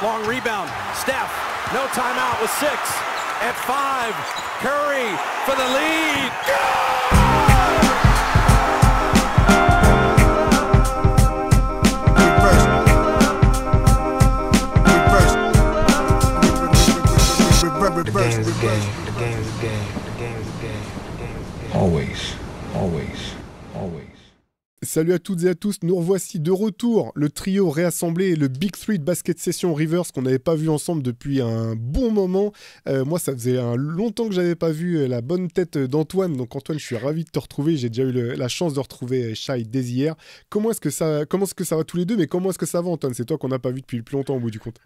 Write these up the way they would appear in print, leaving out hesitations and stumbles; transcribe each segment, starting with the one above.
Long rebound. Steph, no timeout with 6. At 5, Curry for the lead. The game's a game. The game's a game. The game's a game. The game's a game. Always, always, always. Salut à toutes et à tous, nous revoici de retour, le trio réassemblé, le Big Three de Basket Session Rivers qu'on n'avait pas vu ensemble depuis un bon moment. Moi, ça faisait longtemps que j'avais pas vu la bonne tête d'Antoine. Donc Antoine, je suis ravi de te retrouver. J'ai déjà eu la chance de retrouver Shai dès hier. Comment est-ce que ça va tous les deux, mais comment est-ce que ça va, Antoine? C'est toi qu'on n'a pas vu depuis le plus longtemps au bout du compte.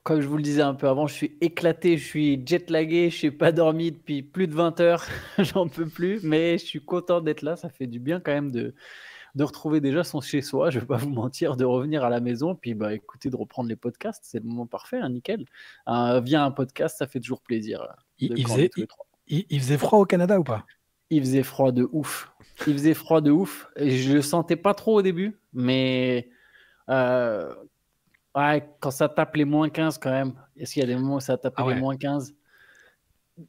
Comme je vous le disais un peu avant, je suis éclaté, je suis jet-lagué, je n'ai pas dormi depuis plus de 20 heures, j'en peux plus, mais je suis content d'être là, ça fait du bien quand même de retrouver déjà son chez-soi, je ne vais pas vous mentir, de revenir à la maison, puis écoutez, de reprendre les podcasts, c'est le moment parfait, hein, nickel. Via un podcast, ça fait toujours plaisir. Il faisait froid au Canada ou pas? Il faisait froid de ouf, et je le sentais pas trop au début, mais... Ouais, quand ça tape les moins 15 quand même. Est-ce qu'il y a des moments où ça tape les moins 15?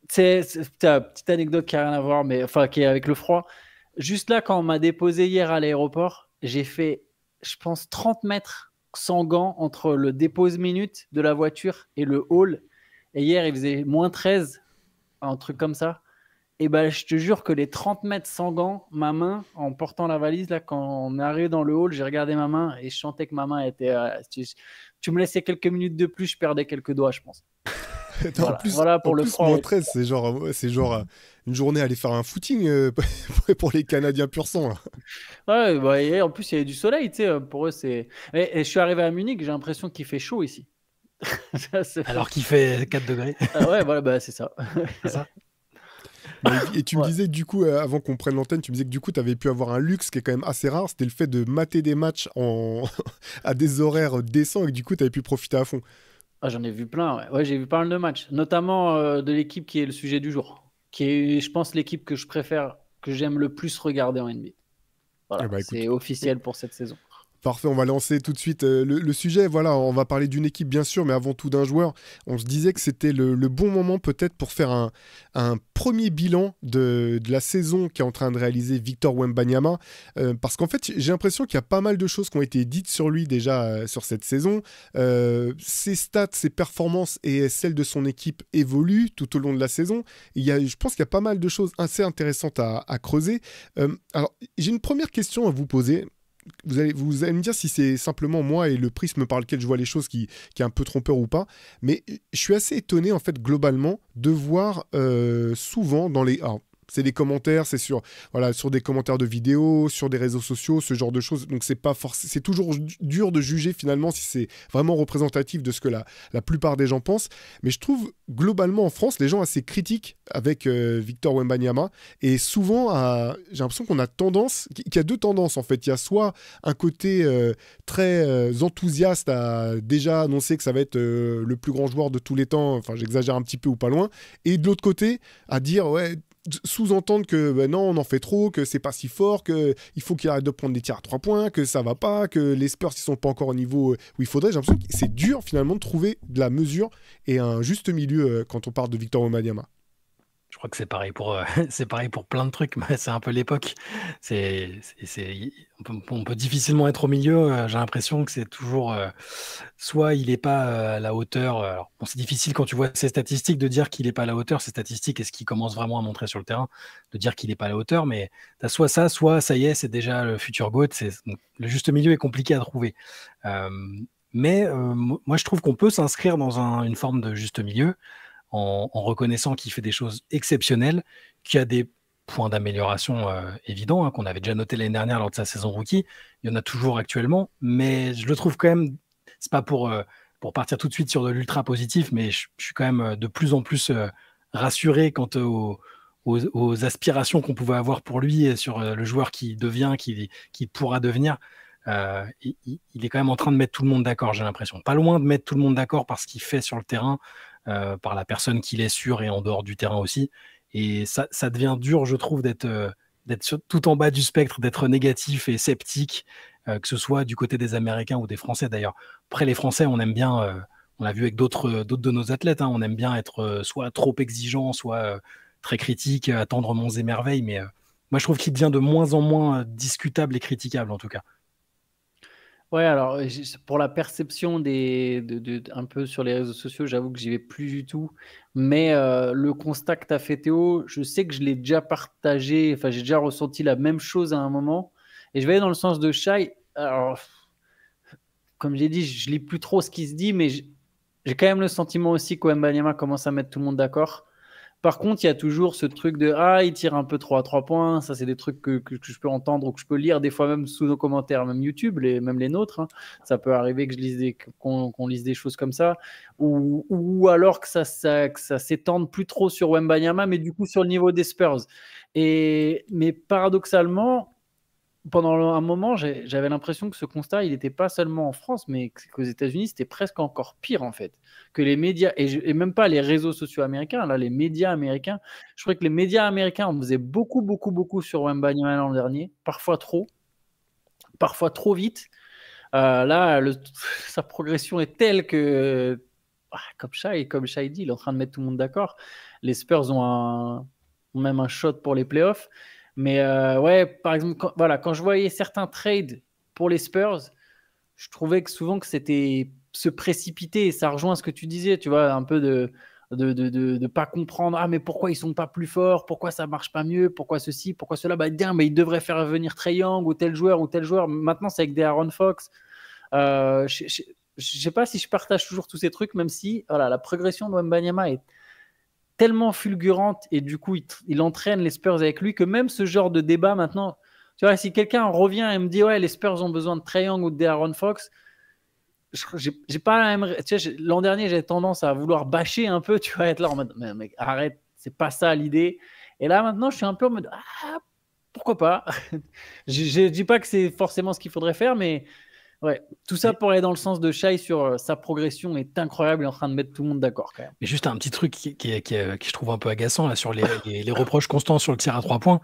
C'est une petite anecdote qui n'a rien à voir, mais enfin qui est avec le froid. Juste là, quand on m'a déposé hier à l'aéroport, j'ai fait, je pense, 30 mètres sans gants entre le dépose-minute de la voiture et le hall. Et hier, il faisait moins 13, un truc comme ça. Et je te jure que les 30 mètres sans gants, ma main, en portant la valise, là, quand on est arrivé dans le hall, j'ai regardé ma main et je sentais que ma main était... tu me laissais quelques minutes de plus, je perdais quelques doigts, je pense. Voilà pour le froid. Moins 13, c'est genre une journée à aller faire un footing pour les Canadiens pur sang. Ouais, et en plus, il y avait du soleil, tu sais, pour eux, c'est... Et je suis arrivé à Munich, j'ai l'impression qu'il fait chaud ici. Alors qu'il fait 4 degrés. Ah ouais, voilà, c'est ça. C'est ça. Et tu me disais, du coup, avant qu'on prenne l'antenne, tu me disais que du coup, tu avais pu avoir un luxe qui est quand même assez rare. C'était le fait de mater des matchs à des horaires décents et que du coup, tu avais pu profiter à fond. Ah, j'en ai vu plein, ouais, j'ai vu pas mal de matchs. Notamment de l'équipe qui est le sujet du jour. Qui est, je pense, l'équipe que je préfère, que j'aime le plus regarder en NBA. Voilà, c'est officiel pour cette saison. Parfait, on va lancer tout de suite le sujet. Voilà, on va parler d'une équipe bien sûr, mais avant tout d'un joueur. On se disait que c'était le bon moment peut-être pour faire un premier bilan de la saison qu'est en train de réaliser Victor Wembanyama. Parce qu'en fait, j'ai l'impression qu'il y a pas mal de choses qui ont été dites sur lui déjà sur cette saison. Ses stats, ses performances et celles de son équipe évoluent tout au long de la saison. Je pense qu'il y a pas mal de choses assez intéressantes à creuser. Alors, j'ai une première question à vous poser. Vous allez me dire si c'est simplement moi et le prisme par lequel je vois les choses qui est un peu trompeur ou pas, mais je suis assez étonné en fait globalement de voir souvent dans les... Alors, c'est des commentaires, c'est sur des commentaires de vidéos, sur des réseaux sociaux, ce genre de choses. Donc c'est toujours dur de juger finalement si c'est vraiment représentatif de ce que la plupart des gens pensent. Mais je trouve globalement en France, les gens assez critiques avec Victor Wembanyama. Et souvent, j'ai l'impression qu'on a tendance, qu'il y a deux tendances en fait. Il y a soit un côté très enthousiaste à déjà annoncer que ça va être le plus grand joueur de tous les temps. Enfin, j'exagère un petit peu ou pas loin. Et de l'autre côté, à dire sous-entendre que non, on en fait trop, que c'est pas si fort, qu'il faut qu'il arrête de prendre des tirs à 3 points, que ça va pas, que les Spurs ils sont pas encore au niveau où il faudrait. J'ai l'impression que c'est dur finalement de trouver de la mesure et un juste milieu quand on parle de Victor Wembanyama. Je crois que c'est pareil pour plein de trucs, mais c'est un peu l'époque. On peut difficilement être au milieu. J'ai l'impression que c'est toujours soit il n'est pas à la hauteur. Alors, c'est difficile quand tu vois ses statistiques de dire qu'il n'est pas à la hauteur, ses statistiques et ce qu'il commence vraiment à montrer sur le terrain, de dire qu'il n'est pas à la hauteur. Mais tu as soit ça, soit ça y est, c'est déjà le futur GOAT. Le juste milieu est compliqué à trouver. Mais moi, je trouve qu'on peut s'inscrire dans une forme de juste milieu. En reconnaissant qu'il fait des choses exceptionnelles, qu'il y a des points d'amélioration évidents, hein, qu'on avait déjà noté l'année dernière lors de sa saison rookie. Il y en a toujours actuellement, mais je le trouve quand même, c'est pas pour partir tout de suite sur de l'ultra positif, mais je suis quand même de plus en plus rassuré quant aux aspirations qu'on pouvait avoir pour lui et sur le joueur qui devient, qui pourra devenir. Il est quand même en train de mettre tout le monde d'accord, j'ai l'impression. Pas loin de mettre tout le monde d'accord par ce qu'il fait sur le terrain, par la personne qu'il est sur et en dehors du terrain aussi. Et ça devient dur, je trouve, d'être tout en bas du spectre, d'être négatif et sceptique, que ce soit du côté des Américains ou des Français d'ailleurs. Après, les Français, on aime bien On l'a vu avec d'autres de nos athlètes. Hein. On aime bien être soit trop exigeant, soit très critique, attendre monts et merveilles. Mais moi, je trouve qu'il devient de moins en moins discutable et critiquable, en tout cas. Ouais, alors pour la perception un peu sur les réseaux sociaux, j'avoue que j'y vais plus du tout. Mais le constat que tu as fait, Théo, je sais que je l'ai déjà partagé, enfin j'ai déjà ressenti la même chose à un moment. Et je vais aller dans le sens de Shai. Alors, comme j'ai dit, je lis plus trop ce qui se dit, mais j'ai quand même le sentiment aussi qu'Wembanyama commence à mettre tout le monde d'accord. Par contre, il y a toujours ce truc de il tire un peu trop à 3 points. Ça, c'est des trucs que je peux entendre ou que je peux lire des fois même sous nos commentaires, même YouTube, même les nôtres. Hein. Ça peut arriver que qu'on lise des choses comme ça. Ou alors que ça s'étende plus trop sur Wembanyama, mais du coup sur le niveau des Spurs. Mais paradoxalement, pendant un moment, j'avais l'impression que ce constat, il n'était pas seulement en France, mais qu'aux États-Unis, c'était presque encore pire, en fait. Que les médias, et même pas les réseaux sociaux américains, là, les médias américains. Je trouvais que les médias américains, on faisait beaucoup, beaucoup, beaucoup sur Wembanyama l'an dernier, parfois trop vite. Là, sa progression est telle que, comme Shai dit, il est en train de mettre tout le monde d'accord. Les Spurs ont même un shot pour les playoffs. Mais ouais, par exemple, quand je voyais certains trades pour les Spurs, je trouvais que souvent que c'était se précipiter, et ça rejoint ce que tu disais, tu vois, un peu de pas comprendre, mais pourquoi ils sont pas plus forts, pourquoi ça marche pas mieux, pourquoi ceci, pourquoi cela, mais ils devraient faire venir Trae Young ou tel joueur. Maintenant, c'est avec des Aaron Fox. Je sais pas si je partage toujours tous ces trucs, même si la progression de Wembanyama est tellement fulgurante et du coup il entraîne les Spurs avec lui que même ce genre de débat maintenant, tu vois, si quelqu'un revient et me dit les Spurs ont besoin de Trae Young ou de Aaron Fox, j'ai pas la même, tu sais, l'an dernier j'avais tendance à vouloir bâcher un peu, tu vois, être là en mode mais mec, arrête, c'est pas ça l'idée. Et là maintenant je suis un peu en mode pourquoi pas. Je dis pas que c'est forcément ce qu'il faudrait faire, mais ouais, tout ça pour aller dans le sens de Shai sur sa progression est incroyable, il est en train de mettre tout le monde d'accord quand même. Mais juste un petit truc qui je trouve un peu agaçant là, sur les reproches constants sur le tir à 3 points.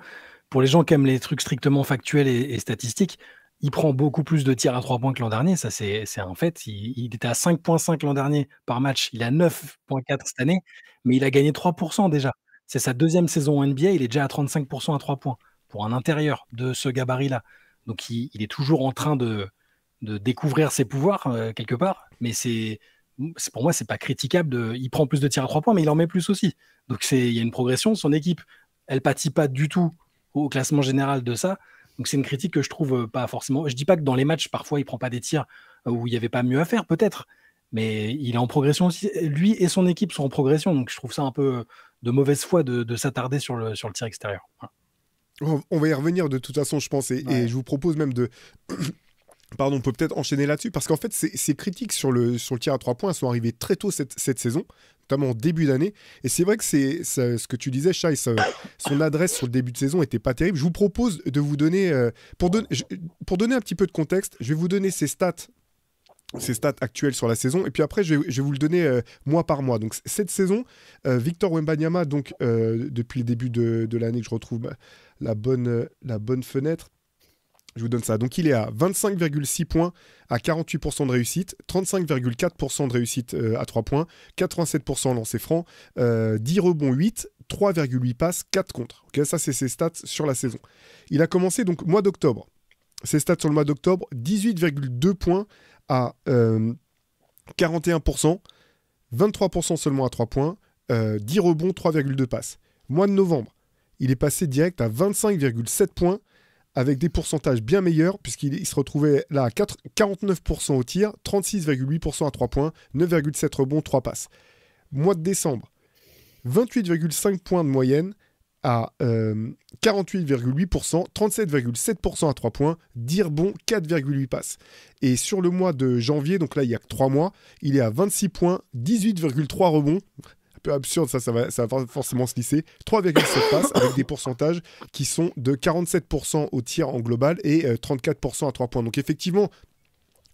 Pour les gens qui aiment les trucs strictement factuels et statistiques, il prend beaucoup plus de tirs à 3 points que l'an dernier. Ça, c'est un fait. Il était à 5,5 l'an dernier par match. Il est à 9,4 cette année, mais il a gagné 3% déjà. C'est sa deuxième saison en NBA. Il est déjà à 35% à 3 points pour un intérieur de ce gabarit-là. Donc, il est toujours en train de découvrir ses pouvoirs quelque part, mais pour moi c'est pas critiquable. Il prend plus de tirs à 3 points, mais il en met plus aussi. Donc il y a une progression. Son équipe, elle pâtit pas du tout au classement général de ça. Donc c'est une critique que je trouve pas forcément. Je dis pas que dans les matchs parfois il prend pas des tirs où il y avait pas mieux à faire peut-être, mais il est en progression aussi. Lui et son équipe sont en progression, donc je trouve ça un peu de mauvaise foi de s'attarder sur le tir extérieur. Voilà. On va y revenir de toute façon, je pense, et je vous propose même de Pardon, on peut peut-être enchaîner là-dessus, parce qu'en fait, ces critiques sur le tir à 3 points sont arrivées très tôt cette saison, notamment en début d'année. Et c'est vrai que c'est ce que tu disais, Shai, son adresse sur le début de saison n'était pas terrible. Je vous propose de vous donner, pour donner un petit peu de contexte, je vais vous donner ses stats actuelles sur la saison, et puis après je vais vous le donner mois par mois. Donc cette saison, Victor Wembanyama, donc depuis le début de l'année, que je retrouve la bonne fenêtre, je vous donne ça. Donc il est à 25,6 points à 48% de réussite, 35,4% de réussite à 3 points, 87% lancé franc, 10 rebonds 8, 3,8 passes, 4 contre. Okay, ça c'est ses stats sur la saison. Il a commencé donc mois d'octobre. Ses stats sur le mois d'octobre, 18,2 points à 41%, 23% seulement à 3 points, 10 rebonds, 3,2 passes. Mois de novembre, il est passé direct à 25,7 points avec des pourcentages bien meilleurs, puisqu'il se retrouvait là à 49% au tir, 36,8% à 3 points, 9,7 rebonds, 3 passes. Mois de décembre, 28,5 points de moyenne à 48,8%, 37,7% à 3 points, 10 rebonds, 4,8 passes. Et sur le mois de janvier, donc là il y a que 3 mois, il est à 26 points, 18,3 rebonds, un peu absurde, ça va forcément se lisser, 3,7 passes avec des pourcentages qui sont de 47% au tir en global et 34% à 3 points. Donc effectivement,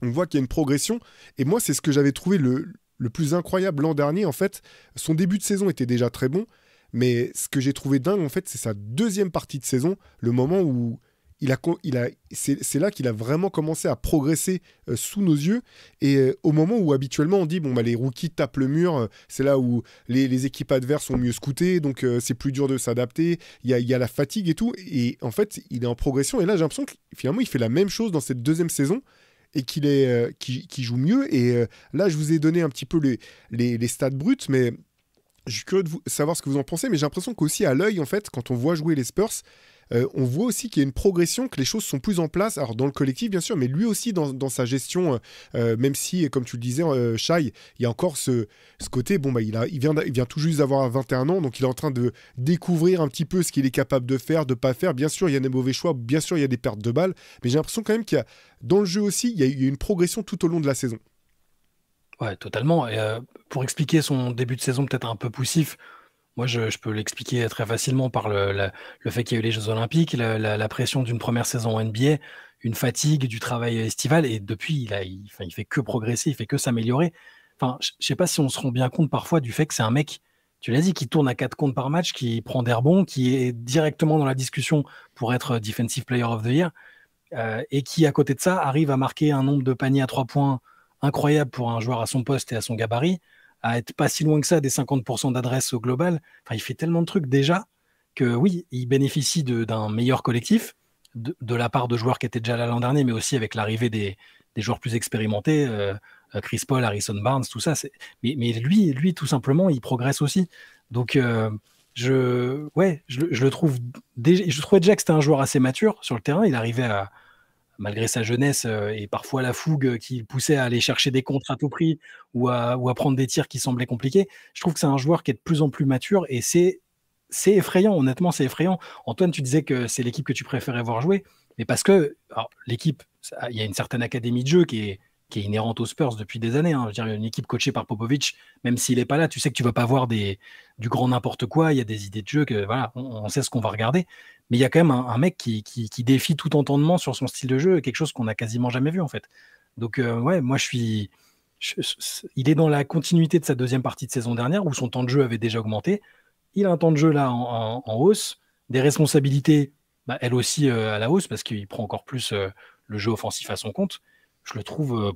on voit qu'il y a une progression, et moi c'est ce que j'avais trouvé le plus incroyable l'an dernier. En fait, son début de saison était déjà très bon, mais ce que j'ai trouvé dingue, en fait, c'est sa deuxième partie de saison, le moment où c'est là qu'il a vraiment commencé à progresser sous nos yeux. Et au moment où habituellement on dit les rookies tapent le mur, c'est là où les équipes adverses sont mieux scoutées, donc c'est plus dur de s'adapter. Il y a la fatigue et tout. Et en fait, il est en progression. Et là, j'ai l'impression que finalement, il fait la même chose dans cette deuxième saison et qu'il joue mieux. Et là, je vous ai donné un petit peu les stats brutes, mais je suis curieux de savoir ce que vous en pensez. Mais j'ai l'impression qu'aussi à l'œil, en fait, quand on voit jouer les Spurs, on voit aussi qu'il y a une progression, que les choses sont plus en place, alors dans le collectif bien sûr, mais lui aussi dans sa gestion, même si, comme tu le disais, Shai, il y a encore ce côté, il vient tout juste d'avoir 21 ans, donc il est en train de découvrir un petit peu ce qu'il est capable de faire, de pas faire. Bien sûr, il y a des mauvais choix, bien sûr, il y a des pertes de balles, mais j'ai l'impression quand même qu'il y a, dans le jeu aussi, il y a une progression tout au long de la saison. Ouais, totalement. Et, pour expliquer son début de saison peut-être un peu poussif, moi, je peux l'expliquer très facilement par le fait qu'il y a eu les Jeux Olympiques, la pression d'une première saison en NBA, une fatigue du travail estival, et depuis, il fait que progresser, il fait que s'améliorer. Enfin, je sais pas si on se rend bien compte parfois du fait que c'est un mec, tu l'as dit, qui tourne à 4 comptes par match, qui prend des rebonds, qui est directement dans la discussion pour être Defensive Player of the Year, et qui, à côté de ça, arrive à marquer un nombre de paniers à 3 points incroyable pour un joueur à son poste et à son gabarit, à être pas si loin que ça des 50% d'adresse au global. Enfin, il fait tellement de trucs déjà que oui, il bénéficie d'un meilleur collectif de la part de joueurs qui étaient déjà là l'an dernier, mais aussi avec l'arrivée des joueurs plus expérimentés, Chris Paul, Harrison Barnes, tout ça. Mais lui, tout simplement, il progresse aussi. Donc, je le trouve déjà. Je trouvais déjà que c'était un joueur assez mature sur le terrain. Il arrivait à, malgré sa jeunesse et parfois la fougue qui le poussait à aller chercher des contres à tout prix ou à prendre des tirs qui semblaient compliqués. Je trouve que c'est un joueur qui est de plus en plus mature et c'est effrayant, honnêtement, c'est effrayant. Antoine, tu disais que c'est l'équipe que tu préférais voir jouer, mais parce que l'équipe, il y a une certaine académie de jeu qui est inhérente aux Spurs depuis des années. Je veux dire, une équipe coachée par Popovich, même s'il n'est pas là, tu sais que tu ne vas pas voir du grand n'importe quoi, il y a des idées de jeu, que voilà, on sait ce qu'on va regarder. Mais il y a quand même un mec qui défie tout entendement sur son style de jeu, quelque chose qu'on n'a quasiment jamais vu en fait. Donc moi il est dans la continuité de sa deuxième partie de saison dernière où son temps de jeu avait déjà augmenté. Il a un temps de jeu là en hausse, des responsabilités, elle aussi à la hausse parce qu'il prend encore plus le jeu offensif à son compte. Je le trouve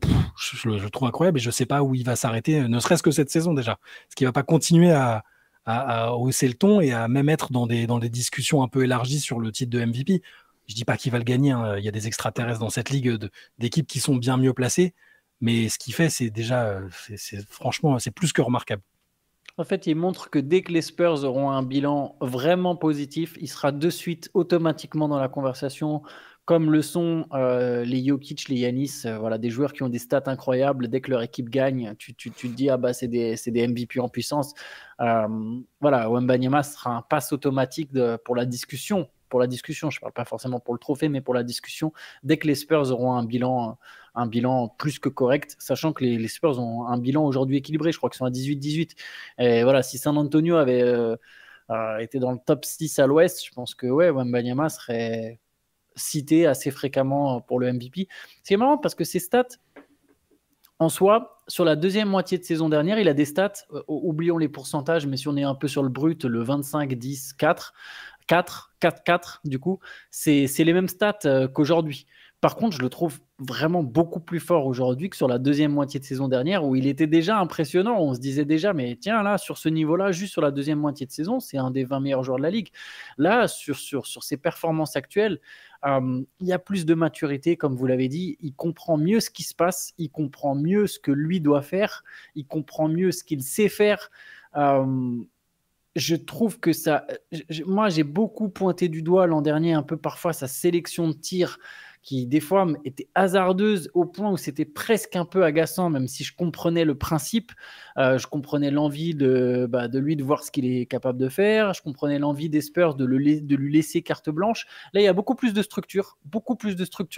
incroyable et je ne sais pas où il va s'arrêter, ne serait-ce que cette saison déjà. Est-ce qu'il ne va pas continuer à hausser le ton et à même être dans des discussions un peu élargies sur le titre de MVP. Je dis pas qu'il va le gagner, hein. Il y a des extraterrestres dans cette ligue d'équipes qui sont bien mieux placées, mais ce qu'il fait, c'est déjà, franchement, c'est plus que remarquable. En fait, il montre que dès que les Spurs auront un bilan vraiment positif, il sera de suite automatiquement dans la conversation, comme le sont les Jokic, les Giannis, voilà, des joueurs qui ont des stats incroyables. Dès que leur équipe gagne, tu te dis c'est des MVP en puissance. Voilà, Wembanyama sera un pass automatique pour la discussion. Je ne parle pas forcément pour le trophée, mais pour la discussion. Dès que les Spurs auront un bilan plus que correct, sachant que les Spurs ont un bilan aujourd'hui équilibré, je crois qu'ils sont à 18-18. Et voilà, si San Antonio avait été dans le top 6 à l'Ouest, je pense que Wembanyama serait cité assez fréquemment pour le MVP. C'est marrant parce que ces stats, en soi, sur la deuxième moitié de saison dernière, il a des stats, oublions les pourcentages, mais si on est un peu sur le brut, le 25, 10, 4, 4, du coup, c'est les mêmes stats qu'aujourd'hui. Par contre, je le trouve vraiment beaucoup plus fort aujourd'hui que sur la deuxième moitié de saison dernière où il était déjà impressionnant. On se disait déjà, mais tiens, là, sur ce niveau-là, juste sur la deuxième moitié de saison, c'est un des 20 meilleurs joueurs de la Ligue. Là, sur ses performances actuelles, il y a plus de maturité, comme vous l'avez dit. Il comprend mieux ce qui se passe, il comprend mieux ce que lui doit faire, il comprend mieux ce qu'il sait faire. Je trouve que ça... Moi, j'ai beaucoup pointé du doigt l'an dernier un peu parfois sa sélection de tirs qui des fois était hasardeuse au point où c'était presque un peu agaçant, même si je comprenais le principe, je comprenais l'envie de lui de voir ce qu'il est capable de faire, je comprenais l'envie des Spurs de lui laisser carte blanche. Là, il y a beaucoup plus de structure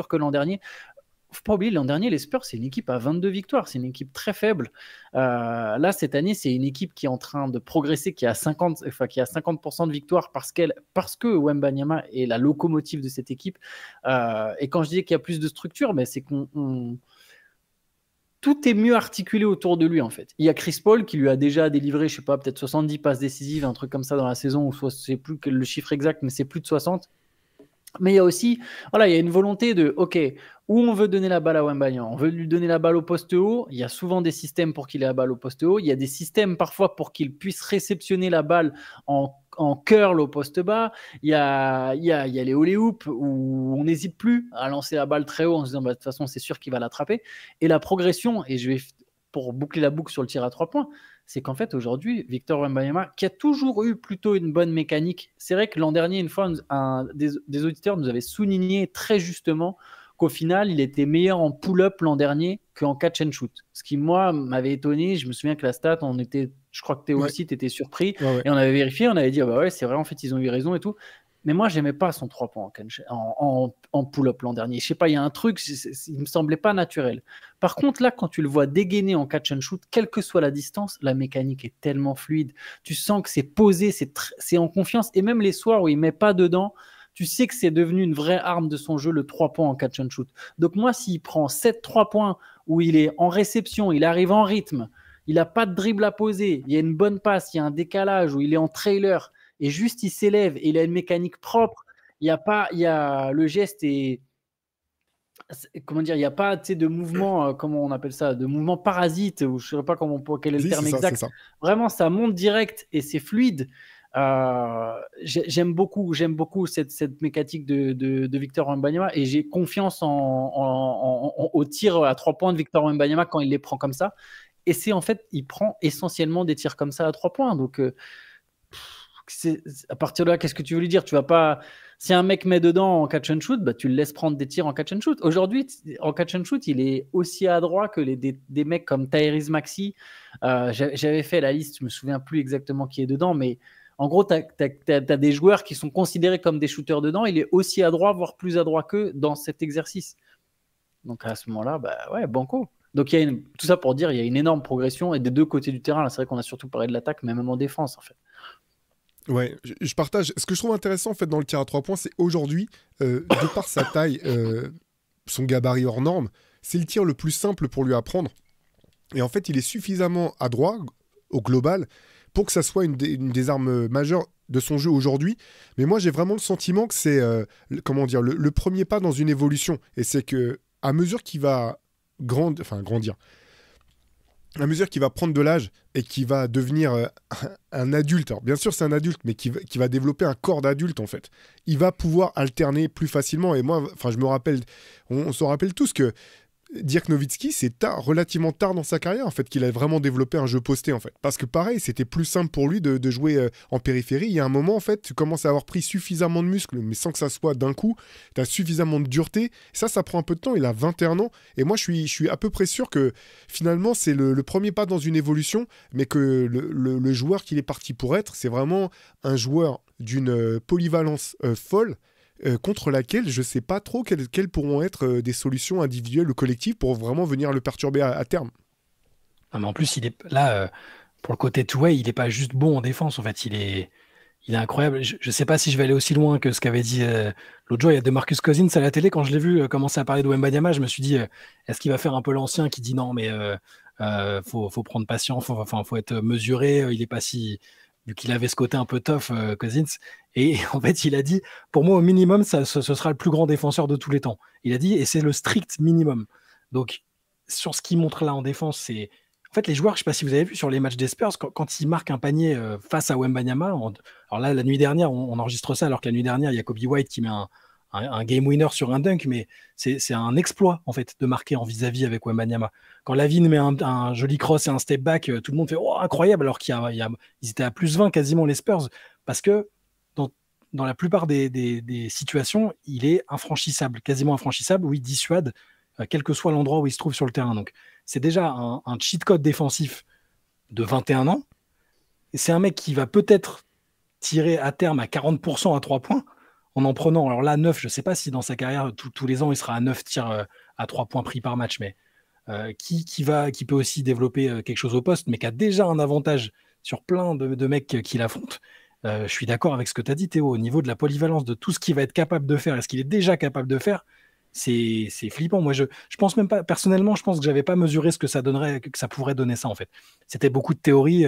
que l'an dernier. Faut pas oublier, l'an dernier, les Spurs, c'est une équipe à 22 victoires. C'est une équipe très faible. Là, cette année, c'est une équipe qui est en train de progresser, qui a 50% de victoires parce que Wembanyama est la locomotive de cette équipe. Et quand je dis qu'il y a plus de structure, c'est qu'on... Tout est mieux articulé autour de lui, en fait. Il y a Chris Paul qui lui a déjà délivré, je sais pas, peut-être 70 passes décisives, un truc comme ça dans la saison, ou soit c'est plus que le chiffre exact, mais c'est plus de 60. Mais il y a aussi, voilà, il y a une volonté de, OK, où on veut donner la balle à Wembanyama, on veut lui donner la balle au poste haut. Il y a souvent des systèmes pour qu'il ait la balle au poste haut. Il y a des systèmes parfois pour qu'il puisse réceptionner la balle en curl au poste bas. Il y a les alley hoops où on n'hésite plus à lancer la balle très haut en se disant, bah, de toute façon, c'est sûr qu'il va l'attraper. Et la progression, et je vais, pour boucler la boucle sur le tir à 3 points, c'est qu'en fait, aujourd'hui, Victor Wembanyama, qui a toujours eu plutôt une bonne mécanique, c'est vrai que l'an dernier, une fois, des auditeurs nous avaient souligné très justement qu'au final, il était meilleur en pull-up l'an dernier qu'en catch and shoot. Ce qui, moi, m'avait étonné. Je me souviens que la stat, je crois que Théo aussi, t'étais surpris. Ouais. Et on avait vérifié, on avait dit, ah bah ouais, c'est vrai, en fait, ils ont eu raison et tout. Mais moi, j'aimais pas son 3 points en pull-up l'an dernier. Je sais pas, il y a un truc, il me semblait pas naturel. Par contre, là, quand tu le vois dégainer en catch and shoot, quelle que soit la distance, la mécanique est tellement fluide. Tu sens que c'est posé, c'est en confiance. Et même les soirs où il met pas dedans, tu sais que c'est devenu une vraie arme de son jeu, le 3 points en catch and shoot. Donc moi, s'il prend 7-3 points où il est en réception, il arrive en rythme, il n'a pas de dribble à poser, il y a une bonne passe, il y a un décalage où il est en trailer, et juste il s'élève et il a une mécanique propre, le geste est, comment dire, il n'y a pas de mouvement, comment on appelle ça, de mouvement parasite, ou je ne sais pas quel est le terme exact. Ça. Vraiment, ça monte direct et c'est fluide. J'aime beaucoup cette mécanique de Victor Wembanyama, et j'ai confiance au tir à 3 points de Victor Wembanyama quand il les prend comme ça. Et c'est en fait, il prend essentiellement des tirs comme ça à 3 points. Donc, à partir de là, qu'est-ce que tu veux lui dire? Tu vas pas. Si un mec met dedans en catch and shoot, bah, tu le laisses prendre des tirs en catch and shoot. Aujourd'hui, en catch and shoot, il est aussi adroit que des mecs comme Tyrese Maxey. J'avais fait la liste, je me souviens plus exactement qui est dedans, mais en gros, tu as des joueurs qui sont considérés comme des shooters dedans. Il est aussi adroit, voire plus adroit qu'eux dans cet exercice. Donc à ce moment-là, bah ouais, banco. Donc tout ça pour dire, il y a une énorme progression, et des deux côtés du terrain. Là, c'est vrai qu'on a surtout parlé de l'attaque, mais même en défense, en fait. Ouais, je partage. Ce que je trouve intéressant, en fait, dans le tir à 3 points, c'est aujourd'hui, de par sa taille, son gabarit hors norme, c'est le tir le plus simple pour lui apprendre. Et en fait, il est suffisamment adroit au global pour que ça soit une des armes majeures de son jeu aujourd'hui. Mais moi, j'ai vraiment le sentiment que c'est le premier pas dans une évolution. Et c'est que à mesure qu'il va grandir, à mesure qu'il va prendre de l'âge et qu'il va devenir un adulte, alors bien sûr c'est un adulte, mais qui va développer un corps d'adulte en fait, il va pouvoir alterner plus facilement. Et moi, je me rappelle, on se rappelle tous que Dirk Nowitzki, c'est relativement tard dans sa carrière en fait qu'il a vraiment développé un jeu posté en fait, parce que pareil, c'était plus simple pour lui de jouer en périphérie. Il y a un moment en fait, tu commences à avoir pris suffisamment de muscles, mais sans que ça soit d'un coup, tu as suffisamment de dureté. Ça prend un peu de temps. Il a 21 ans, et moi je suis à peu près sûr que finalement c'est le premier pas dans une évolution, mais que le joueur qu'il est parti pour être, c'est vraiment un joueur d'une polyvalence folle, contre laquelle je ne sais pas trop quelles pourront être des solutions individuelles ou collectives pour vraiment venir le perturber à terme. Non, mais en plus, il est là, pour le côté two-way, il n'est pas juste bon en défense. En fait, il est incroyable. Je ne sais pas si je vais aller aussi loin que ce qu'avait dit l'autre jour. Il y a DeMarcus Cousins à la télé. Quand je l'ai vu commencer à parler de Wembanyama, je me suis dit, est-ce qu'il va faire un peu l'ancien qui dit non, mais faut prendre patience, faut être mesuré. Il n'est pas si... Vu qu'il avait ce côté un peu tough, Cousins. Et en fait, il a dit, pour moi, au minimum, ce sera le plus grand défenseur de tous les temps. Il a dit, et c'est le strict minimum. Donc, sur ce qu'il montre là en défense, c'est... En fait, les joueurs, je ne sais pas si vous avez vu sur les matchs des Spurs, quand ils marquent un panier face à Wembanyama, alors là, la nuit dernière, on enregistre ça, alors que la nuit dernière, il y a Kobe White qui met un game winner sur un dunk, mais c'est un exploit, en fait, de marquer en vis-à-vis avec Wembanyama. Quand Lavine met un joli cross et un step back, tout le monde fait « Oh, incroyable !» alors qu'ils étaient à plus 20 quasiment, les Spurs, parce que dans la plupart des situations, il est infranchissable, quasiment infranchissable, où il dissuade, quel que soit l'endroit où il se trouve sur le terrain. Donc, c'est déjà un cheat code défensif de 21 ans, et c'est un mec qui va peut-être tirer à terme à 40% à 3 points, en prenant, alors là, 9, je ne sais pas si dans sa carrière, tous les ans, il sera à 9 tirs à 3 points pris par match, mais qui peut aussi développer quelque chose au poste, mais qui a déjà un avantage sur plein de mecs qui l'affrontent. Je suis d'accord avec ce que tu as dit, Théo, au niveau de la polyvalence, de tout ce qu'il va être capable de faire et ce qu'il est déjà capable de faire, c'est flippant. Moi, je pense même pas, personnellement, je pense que je n'avais pas mesuré ce que ça donnerait, que ça pourrait donner ça, en fait. C'était beaucoup de théories,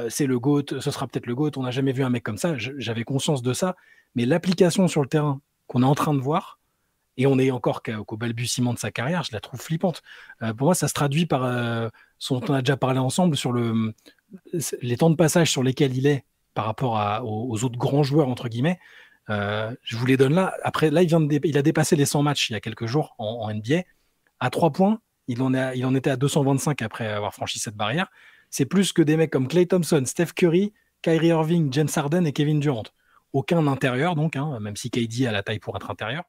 c'est le GOAT, ce sera peut-être le GOAT, on n'a jamais vu un mec comme ça, j'avais conscience de ça, mais l'application sur le terrain qu'on est en train de voir, et on est encore qu'au balbutiement de sa carrière, je la trouve flippante. Pour moi, ça se traduit par ce dont on a déjà parlé ensemble sur les temps de passage sur lesquels il est par rapport aux autres grands joueurs, entre guillemets. Je vous les donne là. Après, là, il a dépassé les 100 matchs il y a quelques jours en NBA. À 3 points, il en était à 225 après avoir franchi cette barrière. C'est plus que des mecs comme Klay Thompson, Steph Curry, Kyrie Irving, James Harden et Kevin Durant. Aucun intérieur, donc, même si KD a la taille pour être intérieur.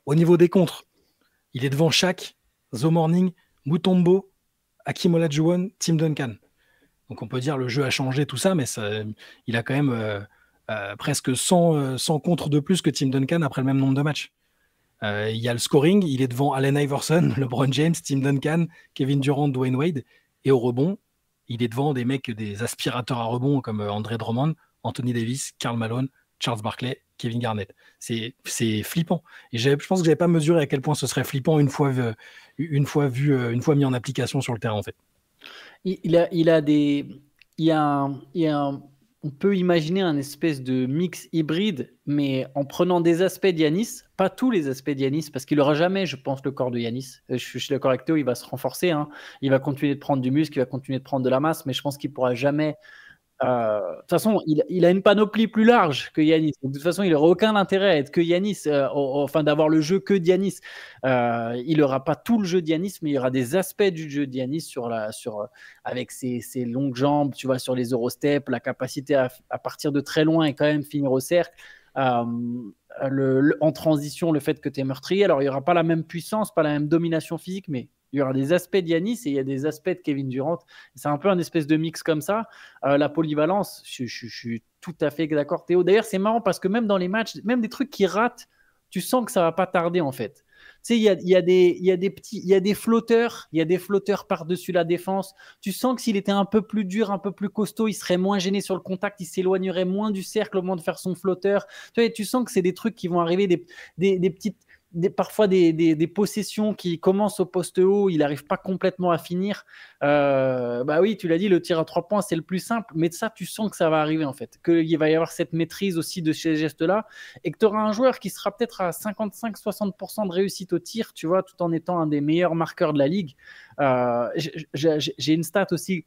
Au niveau des contres, il est devant Shaq, The Morning, Mutombo, Hakeem Olajuwon, Tim Duncan. Donc on peut dire le jeu a changé, tout ça, mais il a quand même presque 100 contres de plus que Tim Duncan après le même nombre de matchs. Il y a le scoring, il est devant Allen Iverson, LeBron James, Tim Duncan, Kevin Durant, Dwayne Wade. Et au rebond, il est devant des aspirateurs à rebond comme André Drummond, Anthony Davis, Karl Malone, Charles Barkley, Kevin Garnett. C'est flippant. Et je pense que je n'avais pas mesuré à quel point ce serait flippant une fois mis en application sur le terrain, en fait. On peut imaginer un espèce de mix hybride, mais en prenant des aspects d'Giannis, pas tous les aspects d'Giannis, parce qu'il n'aura jamais, je pense, le corps de Giannis. Je suis d'accord avec Théo, il va se renforcer, hein. Il va continuer de prendre du muscle, il va continuer de prendre de la masse, mais je pense qu'il ne pourra jamais... de toute façon, il a une panoplie plus large que Giannis. De toute façon, il n'aura aucun intérêt à être que Giannis, d'avoir le jeu que Giannis. Il n'aura pas tout le jeu de Giannis, mais il y aura des aspects du jeu de Giannis avec ses longues jambes, tu vois, sur les Eurostep, la capacité à partir de très loin et quand même finir au cercle. En transition, le fait que tu es meurtrier. Alors, il n'y aura pas la même puissance, pas la même domination physique, mais il y aura des aspects de Giannis et il y a des aspects de Kevin Durant. C'est un peu un espèce de mix comme ça. La polyvalence, je suis tout à fait d'accord, Théo. D'ailleurs, c'est marrant parce que même dans les matchs, même des trucs qui ratent, tu sens que ça ne va pas tarder en fait. Tu sais, il y a des flotteurs, il y a des flotteurs par-dessus la défense. Tu sens que s'il était un peu plus dur, un peu plus costaud, il serait moins gêné sur le contact, il s'éloignerait moins du cercle au moment de faire son flotteur. Tu sens que c'est des trucs qui vont arriver, des petites... parfois des possessions qui commencent au poste haut, il n'arrive pas complètement à finir. Oui, tu l'as dit, le tir à 3 points, c'est le plus simple, mais de ça, tu sens que ça va arriver en fait, qu'il va y avoir cette maîtrise aussi de ces gestes-là, et que tu auras un joueur qui sera peut-être à 55-60% de réussite au tir, tu vois, tout en étant un des meilleurs marqueurs de la ligue. J'ai une stat aussi,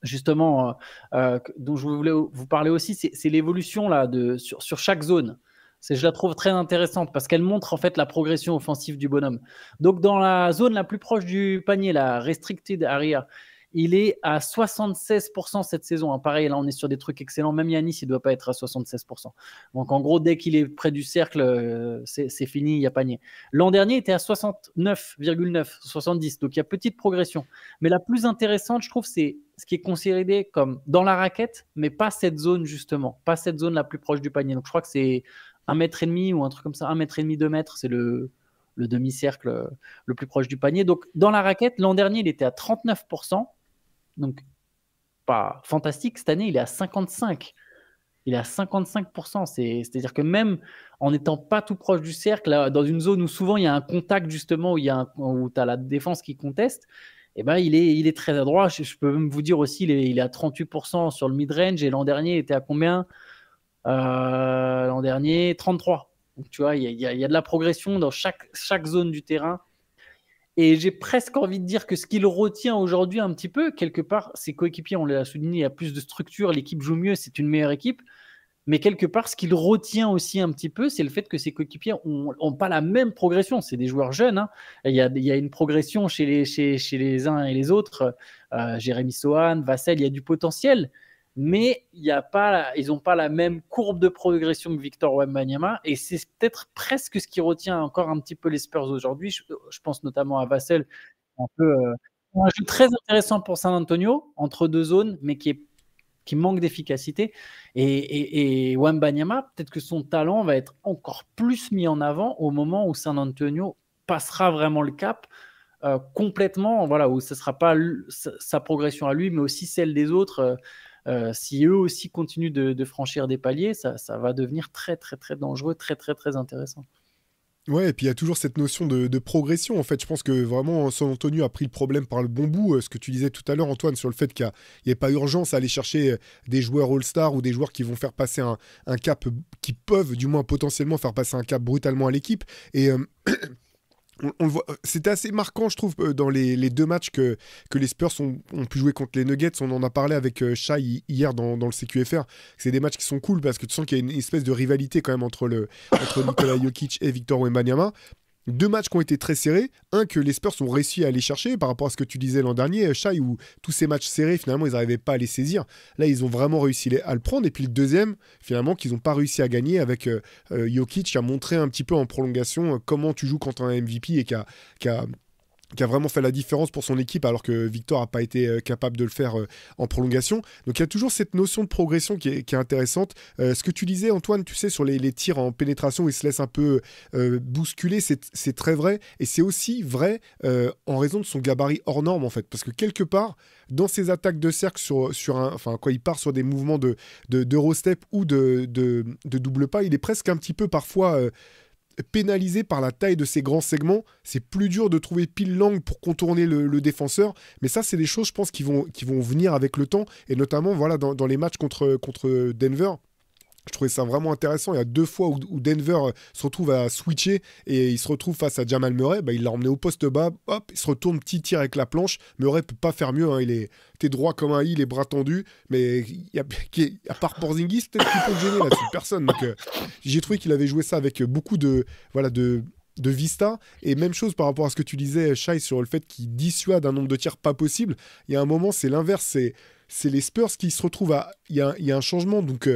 justement, dont je voulais vous parler aussi, c'est l'évolution là, sur chaque zone. Je la trouve très intéressante parce qu'elle montre en fait la progression offensive du bonhomme. Donc dans la zone la plus proche du panier, la restricted area, il est à 76% cette saison. Pareil, là on est sur des trucs excellents. Même Giannis, il ne doit pas être à 76%. Donc en gros, dès qu'il est près du cercle, c'est fini, il y a panier. L'an dernier, il était à 69,9, 70. Donc il y a petite progression. Mais la plus intéressante, je trouve, c'est ce qui est considéré comme dans la raquette, mais pas cette zone justement, pas cette zone la plus proche du panier. Donc je crois que c'est 1,5 m ou un truc comme ça, 1,5 m, 2 mètres, c'est le demi-cercle le plus proche du panier. Donc, dans la raquette, l'an dernier, il était à 39%. Donc, pas fantastique. Cette année, il est à 55%. Il est à 55%. C'est-à-dire que même en n'étant pas tout proche du cercle, là, dans une zone où souvent il y a un contact, justement, où tu as la défense qui conteste, eh ben, il est très adroit. Je peux même vous dire aussi, il est à 38% sur le mid-range. Et l'an dernier, il était à combien ? L'an dernier, 33. Donc, tu vois, il y a de la progression dans chaque zone du terrain. Et j'ai presque envie de dire que ce qu'il retient aujourd'hui un petit peu, quelque part, ses coéquipiers, on l'a souligné, il y a plus de structure, l'équipe joue mieux, c'est une meilleure équipe. Mais quelque part, ce qu'il retient aussi un petit peu, c'est le fait que ses coéquipiers n'ont pas la même progression. C'est des joueurs jeunes, hein. Il y a une progression chez les uns et les autres. Jérémy Sohan, Vassell, il y a du potentiel. Mais ils n'ont pas la même courbe de progression que Victor Wembanyama, et c'est peut-être presque ce qui retient encore un petit peu les Spurs aujourd'hui. Je pense notamment à Vassell, un jeu très intéressant pour San Antonio, entre deux zones, mais qui manque d'efficacité. Et Wembanyama, peut-être que son talent va être encore plus mis en avant au moment où San Antonio passera vraiment le cap complètement, voilà, où ce ne sera pas sa progression à lui, mais aussi celle des autres. Si eux aussi continuent de franchir des paliers, ça va devenir très très très dangereux, très très très intéressant. Ouais, et puis il y a toujours cette notion de progression. En fait, je pense que vraiment San Antonio a pris le problème par le bon bout. Ce que tu disais tout à l'heure, Antoine, sur le fait qu'il n'y ait pas urgence à aller chercher des joueurs All-Star ou des joueurs qui vont faire passer un cap, qui peuvent du moins potentiellement faire passer un cap brutalement à l'équipe. Et on le voit, c'était assez marquant, je trouve, dans les deux matchs que les Spurs ont pu jouer contre les Nuggets. On en a parlé avec Shai hier dans le CQFR. C'est des matchs qui sont cool parce que tu sens qu'il y a une espèce de rivalité quand même entre Nikola Jokic et Victor Wembanyama. Deux matchs qui ont été très serrés. Un que les Spurs ont réussi à aller chercher par rapport à ce que tu disais l'an dernier, Shai, où tous ces matchs serrés, finalement, ils n'arrivaient pas à les saisir. Là, ils ont vraiment réussi à le prendre. Et puis le deuxième, finalement, qu'ils n'ont pas réussi à gagner avec Jokic, qui a montré un petit peu en prolongation comment tu joues quand tu as un MVP et qui a vraiment fait la différence pour son équipe alors que Victor n'a pas été capable de le faire en prolongation. Donc il y a toujours cette notion de progression qui est intéressante. Ce que tu disais, Antoine, tu sais, sur les tirs en pénétration où il se laisse un peu bousculer, c'est très vrai. Et c'est aussi vrai en raison de son gabarit hors norme, en fait. Parce que quelque part, dans ses attaques de cercle, quand il part sur des mouvements d'Eurostep ou de double pas, il est presque un petit peu parfois pénalisé par la taille de ses grands segments. C'est plus dur de trouver pile l'angle pour contourner le défenseur, mais ça c'est des choses, je pense, qui vont venir avec le temps, et notamment voilà, dans les matchs contre Denver. Je trouvais ça vraiment intéressant. Il y a deux fois où Denver se retrouve à switcher et il se retrouve face à Jamal Murray. Il l'a emmené au poste bas. Hop, il se retourne, petit tir avec la planche. Murray peut pas faire mieux. Hein. Il était droit comme un i, les bras tendus. Mais à part Porzingis, peut-être qu'il peut le gêner là-dessus. Personne. Donc j'ai trouvé qu'il avait joué ça avec beaucoup de vista. Et même chose par rapport à ce que tu disais, Shai, sur le fait qu'il dissuade un nombre de tirs pas possible. Il y a un moment, c'est l'inverse. C'est les Spurs qui se retrouvent à... Il y a un changement. Donc...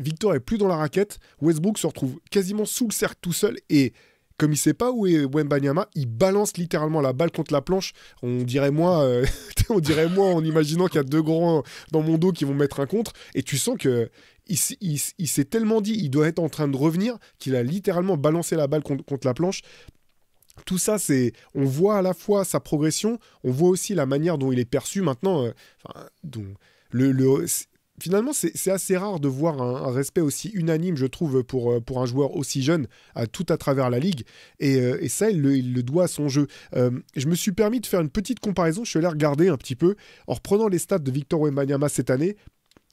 Victor est plus dans la raquette, Westbrook se retrouve quasiment sous le cercle tout seul et comme il sait pas où est Wembanyama, il balance littéralement la balle contre la planche. On dirait moi en imaginant qu'il y a deux grands dans mon dos qui vont mettre un contre et tu sens que il s'est tellement dit il doit être en train de revenir qu'il a littéralement balancé la balle contre la planche. Tout ça, on voit à la fois sa progression, on voit aussi la manière dont il est perçu maintenant. Finalement, c'est assez rare de voir un respect aussi unanime, je trouve, pour un joueur aussi jeune, tout à travers la ligue. Et ça, il le doit à son jeu. Je me suis permis de faire une petite comparaison. Je suis allé regarder un petit peu, en reprenant les stats de Victor Wembanyama cette année.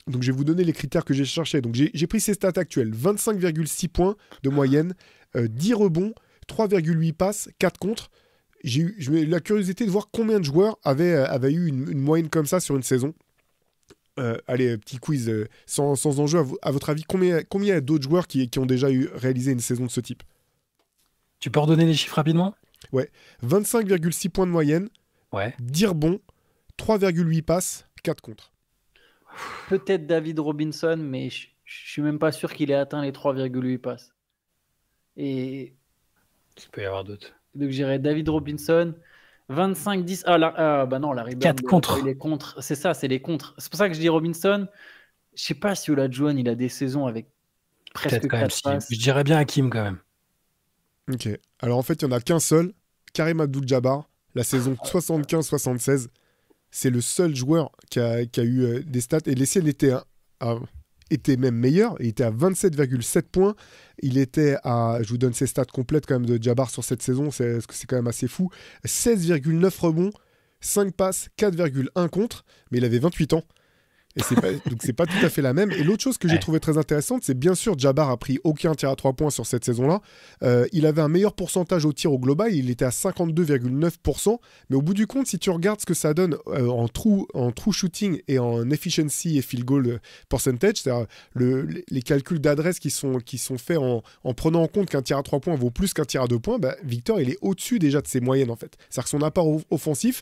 Donc, je vais vous donner les critères que j'ai cherchés. Donc, j'ai pris ses stats actuelles. 25,6 points de moyenne, 10 rebonds, 3,8 passes, 4 contres. J'ai eu la curiosité de voir combien de joueurs avaient eu une moyenne comme ça sur une saison. Allez, petit quiz sans enjeu. À votre avis, combien il y a d'autres joueurs qui ont déjà réalisé une saison de ce type? Tu peux redonner les chiffres rapidement? Ouais. 25,6 points de moyenne, ouais. 10 rebonds, 3,8 passes, 4 contres. Peut-être David Robinson, mais je suis même pas sûr qu'il ait atteint les 3,8 passes. Et il peut y avoir d'autres. Donc j'irais David Robinson. 25-10. Non, Larry Bird. 4 contre. Les contres. C'est ça, c'est les contres. C'est pour ça que je dis Robinson. Je sais pas si Olajuwon, il a des saisons avec presque 4 passes. Je dirais bien Hakim quand même. Ok. Alors en fait, il n'y en a qu'un seul. Karim Abdul-Jabbar, la saison 75-76. C'est le seul joueur qui a eu des stats. Et les siennes étaient même meilleurs. Il était à 27,7 points. Il était à... Je vous donne ses stats complètes quand même de Jabbar sur cette saison. C'est quand même assez fou. 16,9 rebonds, 5 passes, 4,1 contre. Mais il avait 28 ans. Et donc c'est pas tout à fait la même. Et l'autre chose que j'ai trouvé très intéressante, c'est bien sûr Jabbar a pris aucun tir à 3 points sur cette saison-là. Il avait un meilleur pourcentage au tir au global, il était à 52,9%. Mais au bout du compte, si tu regardes ce que ça donne en true shooting et en efficiency et field goal percentage, c'est-à-dire les calculs d'adresse qui sont faits en prenant en compte qu'un tir à 3 points vaut plus qu'un tir à 2 points, Victor il est au-dessus déjà de ses moyennes en fait. C'est-à-dire que son apport offensif,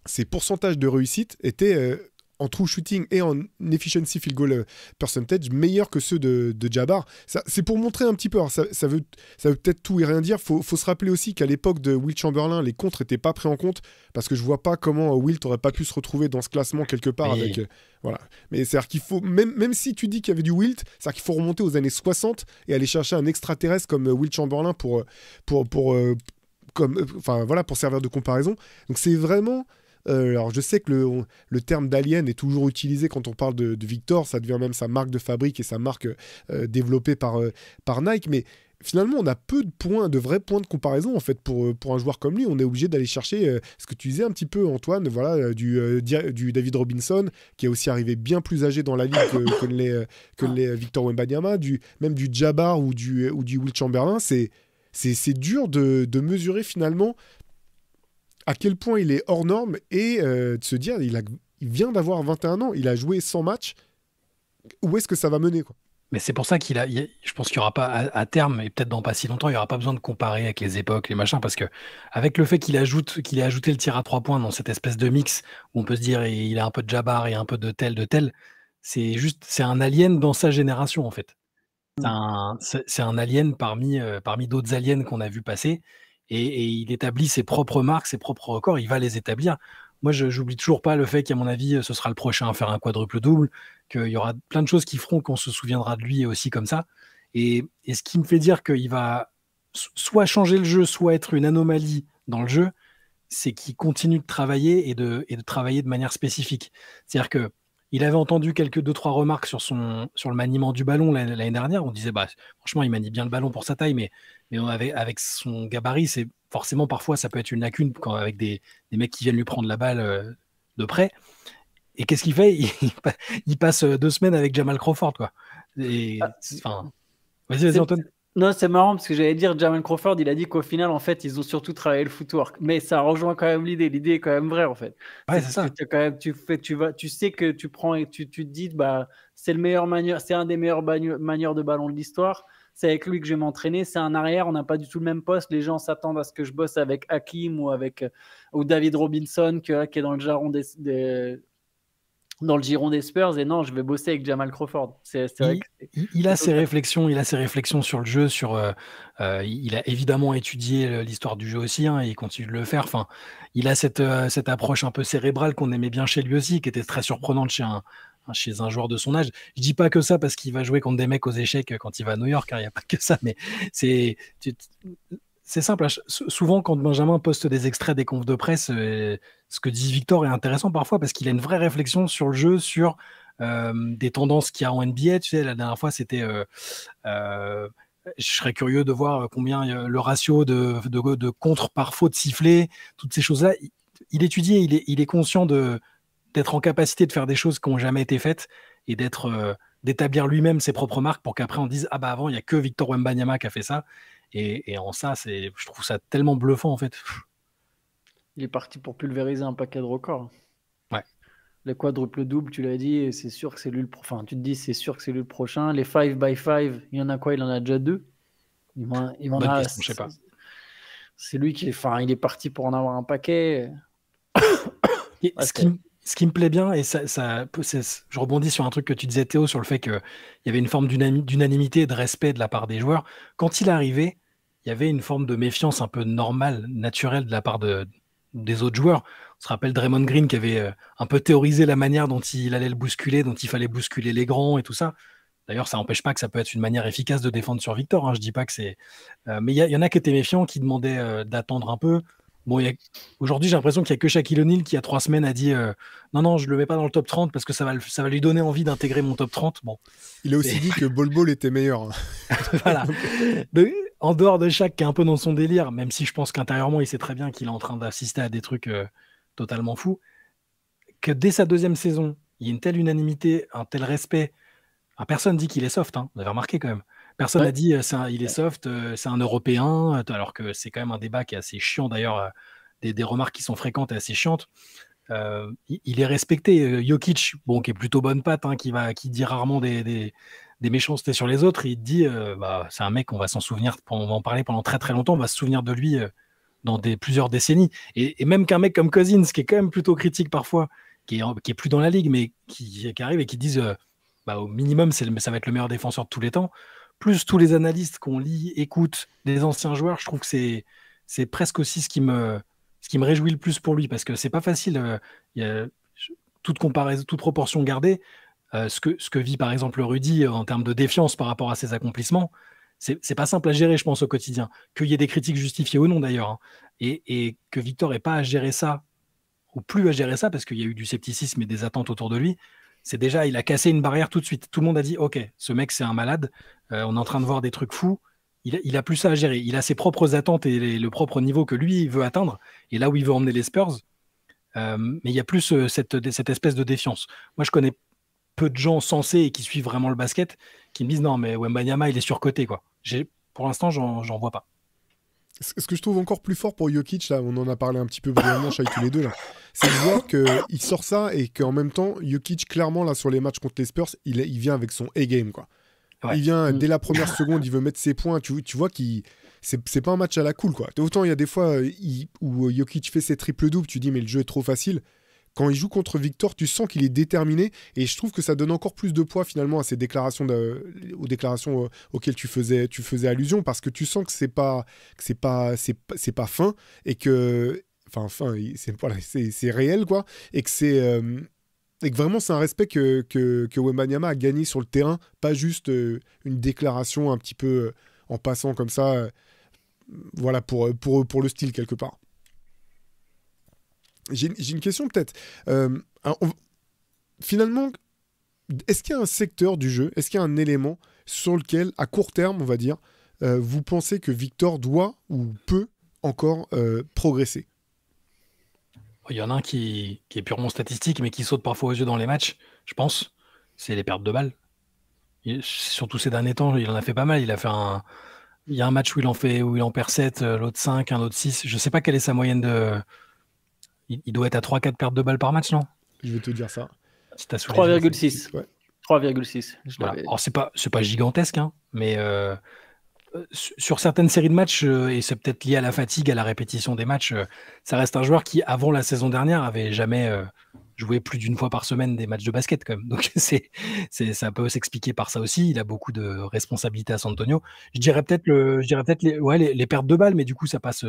ses pourcentages de réussite étaient en true shooting et en efficiency field goal percentage meilleurs que ceux de Jabbar. C'est pour montrer un petit peu. Alors ça veut peut-être tout et rien dire. Faut se rappeler aussi qu'à l'époque de Wilt Chamberlain, les contres n'étaient pas pris en compte parce que je vois pas comment Wilt aurait pas pu se retrouver dans ce classement quelque part avec. Voilà. Mais c'est-à-dire qu'il faut, même si tu dis qu'il y avait du Wilt, c'est-à-dire qu'il faut remonter aux années 60 et aller chercher un extraterrestre comme Wilt Chamberlain pour servir de comparaison. Donc c'est vraiment. Alors je sais que le terme d'alien est toujours utilisé quand on parle de Victor, ça devient même sa marque de fabrique et sa marque développée par Nike, mais finalement, on a peu de vrais points de comparaison en fait pour un joueur comme lui. On est obligé d'aller chercher ce que tu disais un petit peu, Antoine, voilà, du David Robinson, qui est aussi arrivé bien plus âgé dans la ligue que les Victor Wembanyama, même du Jabbar ou du Will Chamberlain. C'est dur de mesurer finalement à quel point il est hors norme et de se dire il vient d'avoir 21 ans, il a joué 100 matchs. Où est-ce que ça va mener, quoi? Mais c'est pour ça je pense qu'il n'y aura pas à terme, et peut-être dans pas si longtemps, il n'y aura pas besoin de comparer avec les époques, les machins, parce que avec le fait qu'il ait ajouté le tir à 3 points dans cette espèce de mix où on peut se dire il a un peu de Jabbar et un peu de tel, c'est un alien dans sa génération en fait. C'est un alien parmi d'autres aliens qu'on a vu passer, et il établit ses propres marques, ses propres records, il va les établir. Moi, j'oublie toujours pas le fait qu'à mon avis, ce sera le prochain à faire un quadruple-double, qu'il y aura plein de choses qui feront qu'on se souviendra de lui aussi comme ça. Et ce qui me fait dire qu'il va soit changer le jeu, soit être une anomalie dans le jeu, c'est qu'il continue de travailler et de travailler de manière spécifique. C'est-à-dire que il avait entendu 2-3 remarques sur le maniement du ballon l'année dernière. On disait, franchement, il manie bien le ballon pour sa taille, mais avec son gabarit, c'est forcément parfois ça peut être une lacune avec des mecs qui viennent lui prendre la balle de près. Et qu'est-ce qu'il fait? Il passe 2 semaines avec Jamal Crawford, quoi. Vas-y, Antoine. Non, c'est marrant parce que j'allais dire Jamal Crawford, il a dit qu'au final, en fait, ils ont surtout travaillé le footwork. Mais ça rejoint quand même l'idée. L'idée est quand même vraie, en fait. Ouais, c'est ça. Tu sais que tu prends et tu te dis, c'est un des meilleurs manieurs de ballon de l'histoire. C'est avec lui que je vais m'entraîner. C'est un arrière, on n'a pas du tout le même poste. Les gens s'attendent à ce que je bosse avec Hakim ou David Robinson, qui est dans le jargon dans le giron des Spurs, et non, je vais bosser avec Jamal Crawford. Il a ses réflexions sur le jeu, il a évidemment étudié l'histoire du jeu aussi, et il continue de le faire. Enfin, il a cette approche un peu cérébrale qu'on aimait bien chez lui aussi, qui était très surprenante chez un joueur de son âge. Je dis pas que ça parce qu'il va jouer contre des mecs aux échecs quand il va à New York, il n'y a pas que ça, mais c'est simple. Souvent, quand Benjamin poste des extraits des confs de presse, ce que dit Victor est intéressant parfois parce qu'il a une vraie réflexion sur le jeu, sur des tendances qu'il y a en NBA. Tu sais, la dernière fois, c'était... je serais curieux de voir combien le ratio de contre par faute sifflée, toutes ces choses-là. Il étudie, il est conscient d'être en capacité de faire des choses qui n'ont jamais été faites et d'établir lui-même ses propres marques pour qu'après on dise « Ah avant, il n'y a que Victor Wembanyama qui a fait ça ». Et en ça, je trouve ça tellement bluffant en fait. Il est parti pour pulvériser un paquet de records. Ouais. Le quadruple-double, tu l'as dit, et c'est sûr que c'est lui tu te dis c'est sûr que c'est lui le prochain. Les 5x5, il y en a quoi? Il en a déjà 2. Il m'en a. Question, je sais pas. C'est lui il est parti pour en avoir un paquet. Ce qui me plaît bien, et je rebondis sur un truc que tu disais, Théo, sur le fait qu'il y avait une forme d'unanimité et de respect de la part des joueurs. Quand il est arrivé, il y avait une forme de méfiance un peu normale, naturelle de la part des autres joueurs. On se rappelle Draymond Green qui avait un peu théorisé la manière dont il allait le bousculer, dont il fallait bousculer les grands et tout ça. D'ailleurs, ça n'empêche pas que ça peut être une manière efficace de défendre sur Victor. Hein. Je dis pas que c'est... mais il y en a qui étaient méfiants, qui demandaient d'attendre un peu. Bon, aujourd'hui, j'ai l'impression qu'il n'y a que Shaquille O'Neal qui, il y a 3 semaines, a dit non, je ne le mets pas dans le top 30 parce que ça va lui donner envie d'intégrer mon top 30. Bon, il a aussi dit que Bol Bol était meilleur. Voilà. En dehors de Shaq qui est un peu dans son délire, même si je pense qu'intérieurement, il sait très bien qu'il est en train d'assister à des trucs totalement fous, que dès sa 2e saison, il y a une telle unanimité, un tel respect. Personne dit qu'il est soft, hein. Vous avez remarqué quand même. Personne n'a dit il est soft, c'est un Européen, alors que c'est quand même un débat qui est assez chiant d'ailleurs, des remarques qui sont fréquentes et assez chiantes. Il est respecté. Jokic, qui est plutôt bonne patte, hein, qui dit rarement des méchancetés sur les autres, il dit c'est un mec, on va s'en souvenir, on va en parler pendant très très longtemps, on va se souvenir de lui dans plusieurs décennies. Et même qu'un mec comme Cousins, qui est quand même plutôt critique parfois, qui est plus dans la ligue, mais qui arrive et qui disent au minimum, ça va être le meilleur défenseur de tous les temps. Plus tous les analystes qu'on lit, écoute, des anciens joueurs, je trouve que c'est presque aussi ce qui me réjouit le plus pour lui, parce que c'est pas facile. Il y a toute comparaison, toute proportion gardée. Ce que vit par exemple Rudy en termes de défiance par rapport à ses accomplissements, c'est pas simple à gérer, je pense, au quotidien. Qu'il y ait des critiques justifiées ou non d'ailleurs, hein. Et que Victor n'ait pas à gérer ça, ou plus à gérer ça, parce qu'il y a eu du scepticisme et des attentes autour de lui. C'est déjà, il a cassé une barrière tout de suite. Tout le monde a dit, ok, ce mec c'est un malade, on est en train de voir des trucs fous, il a plus ça à gérer. Il a ses propres attentes et le propre niveau que lui veut atteindre, et là où il veut emmener les Spurs. Mais il y a plus cette espèce de défiance. Moi, je connais peu de gens sensés et qui suivent vraiment le basket qui me disent non, mais Wembanyama, il est surcoté, quoi. Pour l'instant, j'en vois pas. Ce que je trouve encore plus fort pour Jokic, là, on en a parlé un petit peu brièvement, Shai, tous les deux, là, c'est de voir qu'il sort ça et qu'en même temps, Jokic, clairement, là, sur les matchs contre les Spurs, il vient avec son A-game, quoi. Ouais. Il vient dès la première seconde, il veut mettre ses points. Tu vois qu'il c'est pas un match à la cool, quoi. Autant il y a des fois où Jokic fait ses triples-doubles, tu dis mais le jeu est trop facile. Quand il joue contre Victor, tu sens qu'il est déterminé et je trouve que ça donne encore plus de poids finalement à ces déclarations aux déclarations auxquelles tu faisais allusion, parce que tu sens que c'est pas fin et que c'est réel, quoi, et que vraiment c'est un respect que Wembanyama a gagné sur le terrain, pas juste une déclaration un petit peu en passant comme ça, voilà, pour le style quelque part. J'ai une question peut-être. Finalement, est-ce qu'il y a un secteur du jeu, est-ce qu'il y a un élément sur lequel, à court terme, on va dire, vous pensez que Victor doit ou peut encore progresser ? Il y en a un qui est purement statistique, mais qui saute parfois aux yeux dans les matchs, je pense. C'est les pertes de balles. Surtout ces derniers temps, il en a fait pas mal. Il y a un match où il en perd 7, l'autre 5, un autre 6. Je ne sais pas quelle est sa moyenne de... Il doit être à 3-4 pertes de balles par match, non ? Je vais te dire ça. 3,6. Ouais. 3,6. Voilà. Alors, c'est pas gigantesque, hein, mais sur certaines séries de matchs, et c'est peut-être lié à la fatigue, à la répétition des matchs, ça reste un joueur qui, avant la saison dernière, avait jamais joué plus d'une fois par semaine des matchs de basket, quand même. Donc, ça peut s'expliquer par ça aussi. Il a beaucoup de responsabilités à San Antonio. Je dirais peut-être les pertes de balles, mais du coup, ça passe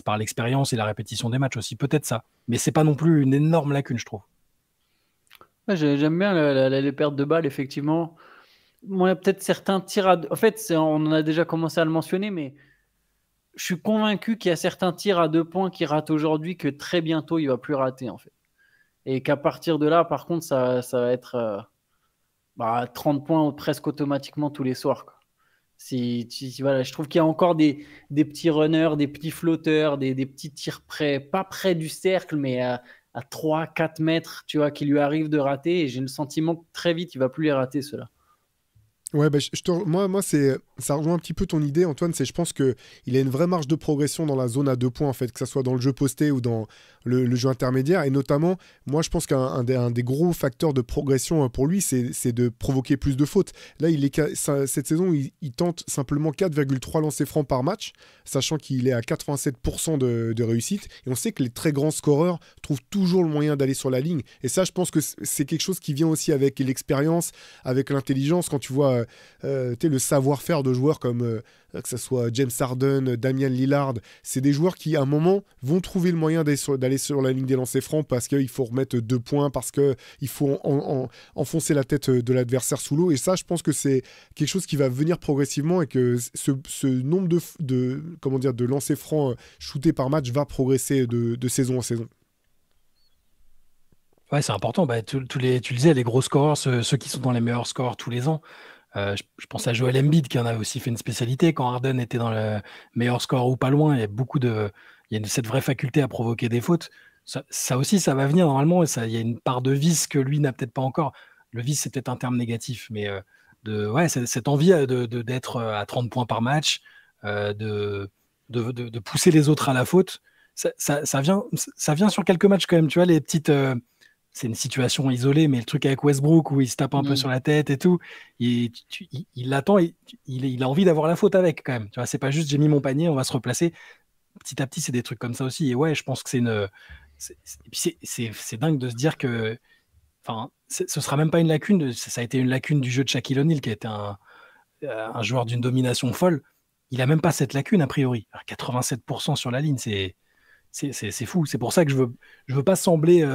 par l'expérience et la répétition des matchs aussi. Peut-être ça. Mais c'est pas non plus une énorme lacune, je trouve. Ouais, j'aime bien les pertes de balles, effectivement. Moi, peut-être certains tirs En fait, on en a déjà commencé à le mentionner, mais je suis convaincu qu'il y a certains tirs à 2 points qu'il rate aujourd'hui que très bientôt, il ne va plus rater, en fait. Et qu'à partir de là, par contre, ça va être 30 points presque automatiquement tous les soirs, quoi. Voilà, je trouve qu'il y a encore des petits runners, des petits flotteurs, des petits tirs pas près du cercle, mais à 3-4 mètres, tu vois, qui lui arrivent de rater. Et j'ai le sentiment que très vite, il ne va plus les rater, ceux-là. Ouais, moi ça rejoint un petit peu ton idée, Antoine. Je pense qu'il a une vraie marge de progression dans la zone à 2 points, en fait, que ce soit dans le jeu posté ou dans le jeu intermédiaire. Et notamment, moi, je pense qu'un des gros facteurs de progression pour lui, c'est de provoquer plus de fautes. Là, cette saison, il tente simplement 4,3 lancers francs par match, sachant qu'il est à 87% de réussite. Et on sait que les très grands scoreurs trouvent toujours le moyen d'aller sur la ligne. Et ça, je pense que c'est quelque chose qui vient aussi avec l'expérience, avec l'intelligence. Quand tu vois le savoir-faire de joueurs comme que ce soit James Harden, Damian Lillard, c'est des joueurs qui à un moment vont trouver le moyen d'aller sur la ligne des lancers francs parce qu'il faut remettre 2 points, parce qu'il faut enfoncer la tête de l'adversaire sous l'eau. Et ça, je pense que c'est quelque chose qui va venir progressivement et que ce nombre de lancers francs shootés par match va progresser de saison en saison. Ouais, c'est important. Tu le disais, les gros scoreurs, ceux qui sont dans les meilleurs scores tous les ans. Je pense à Joel Embiid qui en a aussi fait une spécialité. Quand Harden était dans le meilleur score ou pas loin, il y a cette vraie faculté à provoquer des fautes. Ça aussi, ça va venir normalement. Et il y a une part de vice que lui n'a peut-être pas encore. Le vice, c'est peut-être un terme négatif, mais cette envie d'être à 30 points par match, de pousser les autres à la faute, ça vient sur quelques matchs quand même. Tu vois, les petites... c'est une situation isolée, mais le truc avec Westbrook où il se tape un peu sur la tête et tout, il l'attend, il a envie d'avoir la faute avec quand même. Tu vois, c'est pas juste j'ai mis mon panier, on va se replacer. Petit à petit, c'est des trucs comme ça aussi. Et ouais, je pense que c'est dingue de se dire que, ce sera même pas une lacune. Ça a été une lacune du jeu de Shaquille O'Neal qui a été un joueur d'une domination folle. Il a même pas cette lacune a priori. Alors, 87% sur la ligne, c'est fou. C'est pour ça que je veux pas sembler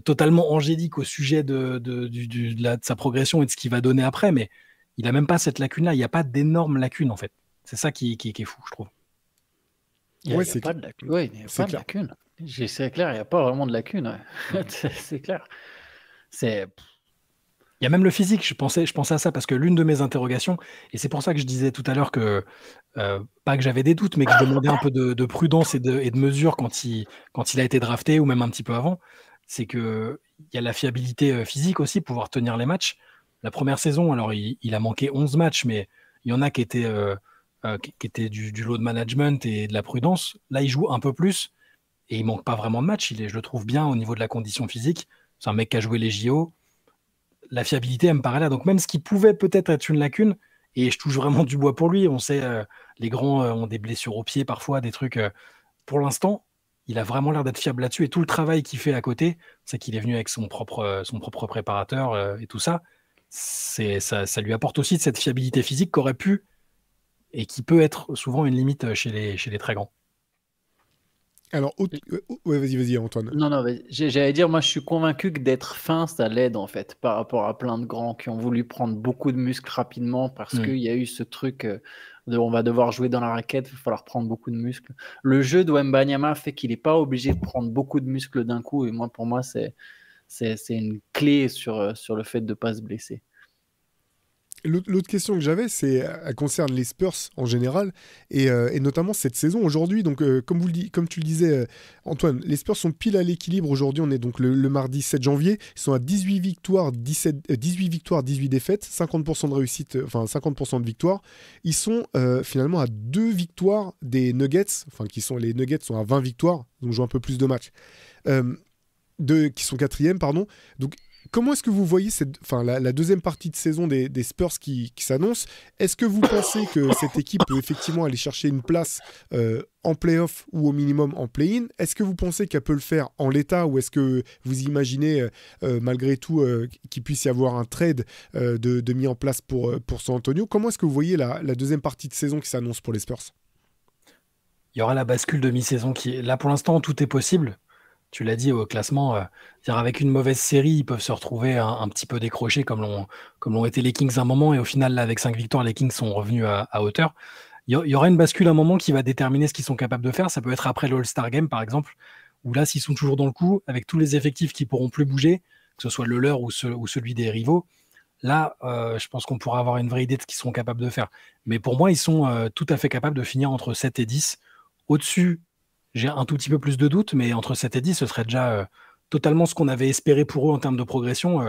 totalement angélique au sujet de sa progression et de ce qu'il va donner après, mais il n'a même pas cette lacune-là. Il n'y a pas d'énorme lacune, en fait. C'est ça qui est fou, je trouve. Il n'y a pas de lacune. Oui, il n'y a pas de lacune. C'est clair, il n'y a pas vraiment de lacune. Ouais. C'est clair. Il y a même le physique, je pensais à ça parce que l'une de mes interrogations, et c'est pour ça que je disais tout à l'heure que, pas que j'avais des doutes, mais que je demandais un peu de prudence et de mesure quand il a été drafté ou même un petit peu avant, c'est qu'il y a la fiabilité physique aussi, pouvoir tenir les matchs. La première saison, alors il a manqué 11 matchs, mais il y en a qui étaient, qui étaient du load management et de la prudence. Là, il joue un peu plus et il manque pas vraiment de matchs. Je le trouve bien au niveau de la condition physique. C'est un mec qui a joué les JO. La fiabilité, elle me paraît là. Donc même ce qui pouvait peut-être être une lacune, et je touche vraiment du bois pour lui, on sait, les grands ont des blessures au pied parfois, des trucs. Pour l'instant, il a vraiment l'air d'être fiable là-dessus. Et tout le travail qu'il fait à côté, c'est qu'il est venu avec son propre préparateur et tout ça. Ça lui apporte aussi de cette fiabilité physique qu'aurait pu et qui peut être souvent une limite chez les très grands. Alors, ouais, vas-y, Antoine. Non, j'allais dire, moi je suis convaincu que d'être fin, ça l'aide en fait, par rapport à plein de grands qui ont voulu prendre beaucoup de muscles rapidement parce qu'il y a eu ce truc de on va devoir jouer dans la raquette, il va falloir prendre beaucoup de muscles. Le jeu de Wembanyama fait qu'il n'est pas obligé de prendre beaucoup de muscles d'un coup, et pour moi, c'est une clé sur le fait de ne pas se blesser. L'autre question que j'avais, elle concerne les Spurs en général et notamment cette saison aujourd'hui. Donc, comme tu le disais, Antoine, les Spurs sont pile à l'équilibre aujourd'hui. On est donc le mardi 7 janvier. Ils sont à 18 victoires, 18 défaites, 50% de réussite, 50% de victoires. Ils sont finalement à 2 victoires des Nuggets. Les Nuggets sont à 20 victoires, donc jouent un peu plus de matchs. Qui sont quatrième, pardon. Donc, comment est-ce que vous voyez la deuxième partie de saison des Spurs qui s'annonce? Est-ce que vous pensez que cette équipe peut effectivement aller chercher une place en play-off ou au minimum en play-in? Est-ce que vous pensez qu'elle peut le faire en l'état ou est-ce que vous imaginez malgré tout qu'il puisse y avoir un trade de mis en place pour San Antonio? Comment est-ce que vous voyez la deuxième partie de saison qui s'annonce pour les Spurs? Il y aura la bascule de mi-saison là pour l'instant, tout est possible. Tu l'as dit au classement, avec une mauvaise série, ils peuvent se retrouver un petit peu décrochés comme l'ont été les Kings un moment. Et au final, là, avec 5 victoires, les Kings sont revenus à hauteur. Il y aura une bascule un moment qui va déterminer ce qu'ils sont capables de faire. Ça peut être après l'All-Star Game, par exemple, où là, s'ils sont toujours dans le coup, avec tous les effectifs qui pourront plus bouger, que ce soit le leur ou celui des rivaux, là, je pense qu'on pourra avoir une vraie idée de ce qu'ils sont capables de faire. Mais pour moi, ils sont tout à fait capables de finir entre 7 et 10. Au-dessus, j'ai un tout petit peu plus de doutes, mais entre 7 et 10, ce serait déjà totalement ce qu'on avait espéré pour eux en termes de progression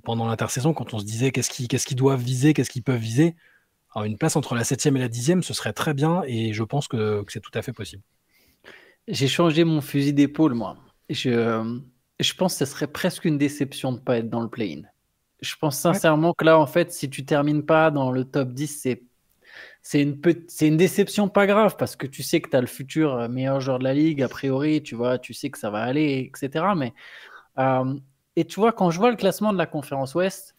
pendant l'intersaison, quand on se disait qu'est-ce qu'ils doivent viser, qu'est-ce qu'ils peuvent viser. Alors, une place entre la 7e et la 10e, ce serait très bien, et je pense que c'est tout à fait possible. J'ai changé mon fusil d'épaule, moi. Je pense que ce serait presque une déception de ne pas être dans le play-in. Je pense sincèrement que là, en fait, si tu ne termines pas dans le top 10, c'est une déception pas grave parce que tu sais que tu as le futur meilleur joueur de la ligue, a priori, tu vois, tu sais que ça va aller, etc. Mais, et tu vois, quand je vois le classement de la conférence Ouest,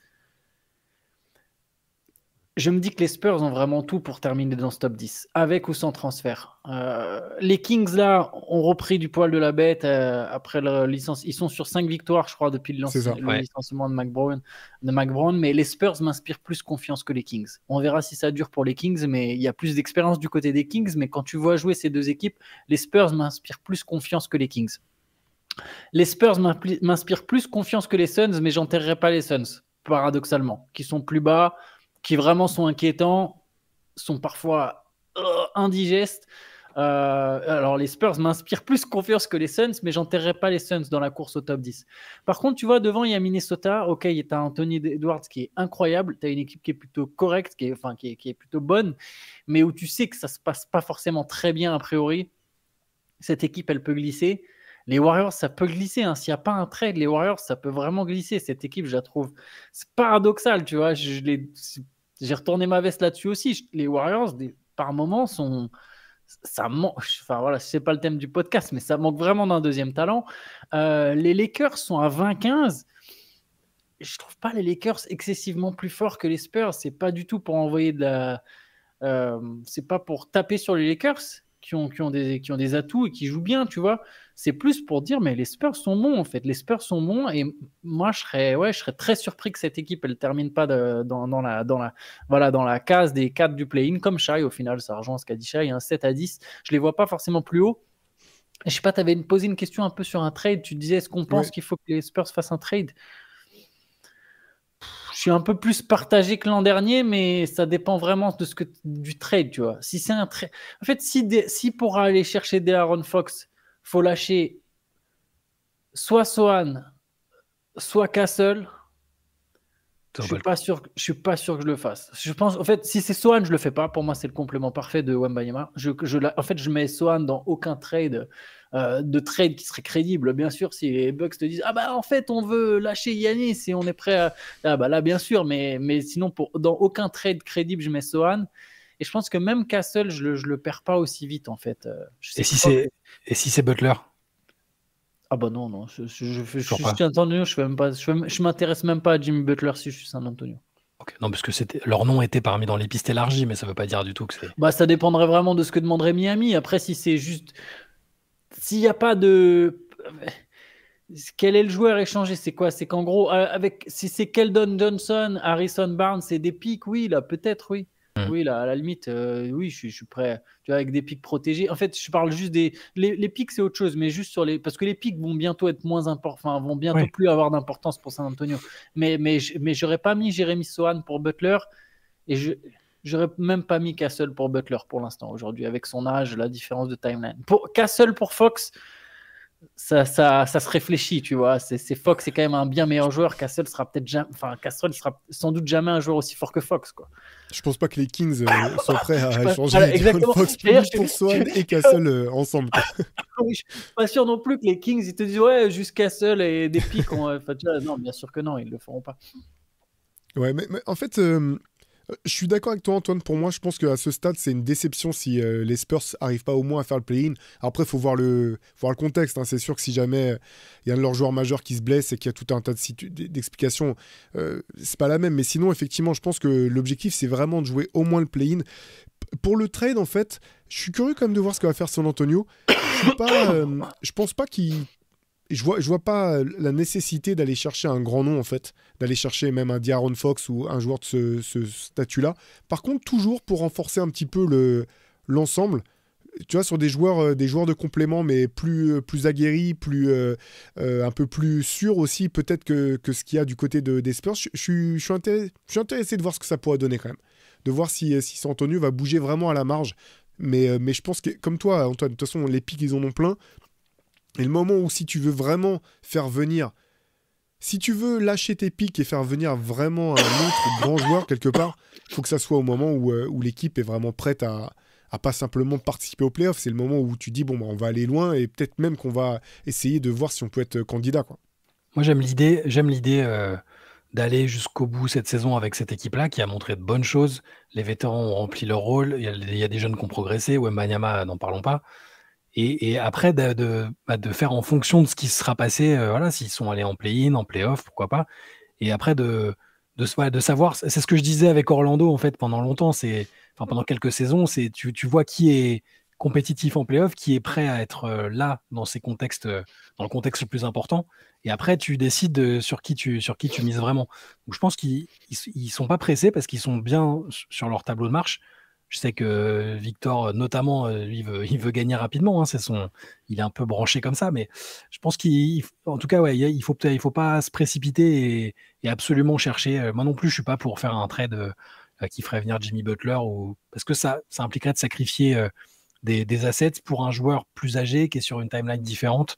je me dis que les Spurs ont vraiment tout pour terminer dans ce top 10, avec ou sans transfert. Les Kings, là, ont repris du poil de la bête après leur licence. Ils sont sur 5 victoires, je crois, depuis le licenciement de McBrown. Mais les Spurs m'inspirent plus confiance que les Kings. On verra si ça dure pour les Kings, mais il y a plus d'expérience du côté des Kings. Mais quand tu vois jouer ces deux équipes, les Spurs m'inspirent plus confiance que les Kings. Les Spurs m'inspirent plus confiance que les Suns, mais j'enterrerai pas les Suns, paradoxalement, qui sont plus bas, qui vraiment sont inquiétants, sont parfois indigestes. Alors les Spurs m'inspirent plus confiance que les Suns, mais j'enterrerai pas les Suns dans la course au top 10. Par contre, tu vois, devant, il y a Minnesota. Ok, tu as Anthony Edwards qui est incroyable. Tu as une équipe qui est plutôt correcte, qui est plutôt bonne, mais où tu sais que ça se passe pas forcément très bien a priori. Cette équipe, elle peut glisser. Les Warriors, ça peut glisser. S'il n'y a pas un trade, les Warriors, ça peut vraiment glisser. Cette équipe, je la trouve... C'est paradoxal, tu vois. J'ai retourné ma veste là-dessus aussi. Les Warriors, par moments, sont... Ça manque... Enfin, voilà, c'est pas le thème du podcast, mais ça manque vraiment d'un deuxième talent. Les Lakers sont à 20-15. Je trouve pas les Lakers excessivement plus forts que les Spurs. C'est pas du tout pour envoyer de la... c'est pas pour taper sur les Lakers qui ont des atouts et qui jouent bien, tu vois. C'est plus pour dire, mais les Spurs sont bons, en fait. Les Spurs sont bons et moi, je serais très surpris que cette équipe, elle termine pas dans la case des 4 du play-in, comme Shai, au final, ça rejoint ce qu'a dit Shai, 7 à 10. Je les vois pas forcément plus haut. Et je sais pas, tu avais posé une question un peu sur un trade. Tu disais, est-ce qu'on pense qu'il faut que les Spurs fassent un trade? suis un peu plus partagé que l'an dernier, mais ça dépend vraiment du trade, tu vois. Si c'est un trade, en fait, si pour aller chercher De'Aaron Fox, faut lâcher soit Sohan, soit Castle. Je suis pas sûr que je le fasse. Je pense, en fait, si c'est Sohan, je le fais pas. Pour moi, c'est le complément parfait de Wembanyama. En fait, je mets Sohan dans aucun trade de trade qui serait crédible. Bien sûr, si les Bucks te disent en fait, on veut lâcher Giannis et on est prêt à là, bien sûr, mais sinon dans aucun trade crédible, je mets Sohan. Et je pense que même Castle, je le perds pas aussi vite en fait. Et si c'est Butler? Ah bah non, je suis San Antonio, je m'intéresse même pas à Jimmy Butler si je suis San Antonio. Okay. Non, parce que leur nom était parmi dans les pistes élargies, mais ça veut pas dire du tout que c'est... Bah ça dépendrait vraiment de ce que demanderait Miami. Après, si c'est juste... S'il n'y a pas de... Quel est le joueur échangé? C'est quoi? C'est qu'en gros, si c'est Keldon Johnson, Harrison Barnes et des pics, oui, là, peut-être, oui. Oui, là, à la limite, oui, je suis prêt. Tu vois, avec des pics protégés. En fait, je parle juste les pics, c'est autre chose, mais juste parce que les pics vont bientôt être moins importants, vont bientôt plus avoir d'importance pour San Antonio. Mais j'aurais pas mis Jeremy Sohan pour Butler et j'aurais même pas mis Castle pour Butler pour l'instant aujourd'hui, avec son âge, la différence de timeline. Pour Castle pour Fox, ça se réfléchit, tu vois. Fox, c'est quand même un bien meilleur joueur. Castle sera peut-être jamais, Castle sera sans doute jamais un joueur aussi fort que Fox, quoi. Je pense pas que les Kings sont prêts à échanger Fox pour Sohan et Castle ensemble. Oui, je suis pas sûr non plus que les Kings ils te disent juste Castle et des pics. Non, bien sûr que non, ils le feront pas. Ouais, mais en fait. Je suis d'accord avec toi, Antoine. Pour moi, je pense qu'à ce stade, c'est une déception si les Spurs n'arrivent pas au moins à faire le play-in. Après, il faut voir le contexte. C'est sûr que si jamais il y a un de leurs joueurs majeurs qui se blesse et qu'il y a tout un tas d'explications, c'est pas la même. Mais sinon, effectivement, je pense que l'objectif, c'est vraiment de jouer au moins le play-in. Pour le trade, en fait, je suis curieux quand même de voir ce que va faire San Antonio. Je pense pas qu'il... Je vois pas la nécessité d'aller chercher un grand nom, en fait, d'aller chercher même un De'Aaron Fox ou un joueur de ce statut-là. Par contre, toujours pour renforcer un petit peu l'ensemble, tu vois, sur des joueurs de complément, mais plus aguerris, un peu plus sûrs aussi, peut-être que ce qu'il y a du côté des Spurs. Je suis intéressé de voir ce que ça pourrait donner quand même, de voir si San Antonio va bouger vraiment à la marge. Mais je pense que, comme toi, Antoine, de toute façon, les pics, ils en ont plein. Et le moment où si tu veux vraiment faire venir, si tu veux lâcher tes pics et faire venir vraiment un autre grand joueur quelque part, il faut que ça soit au moment où l'équipe est vraiment prête à pas simplement participer aux playoffs. C'est le moment où tu dis, on va aller loin et peut-être même qu'on va essayer de voir si on peut être candidat, quoi. Moi, j'aime l'idée d'aller jusqu'au bout cette saison avec cette équipe-là qui a montré de bonnes choses. Les vétérans ont rempli leur rôle. Il y a des jeunes qui ont progressé. Wembanyama, n'en parlons pas. Et après, de faire en fonction de ce qui sera passé, s'ils sont allés en play-in, en play-off, pourquoi pas. Et après, de savoir, c'est ce que je disais avec Orlando, en fait, pendant longtemps, pendant quelques saisons, tu vois qui est compétitif en play-off, qui est prêt à être là dans ces contextes, dans le contexte le plus important. Et après, tu décides sur qui tu mises vraiment. Donc, je pense qu'ils sont pas pressés parce qu'ils sont bien sur leur tableau de marche. Je sais que Victor, notamment, lui, il veut gagner rapidement. Il est un peu branché comme ça, mais je pense qu'en tout cas, il faut pas se précipiter et absolument chercher. Moi non plus, je suis pas pour faire un trade qui ferait venir Jimmy Butler parce que ça impliquerait de sacrifier des assets pour un joueur plus âgé qui est sur une timeline différente.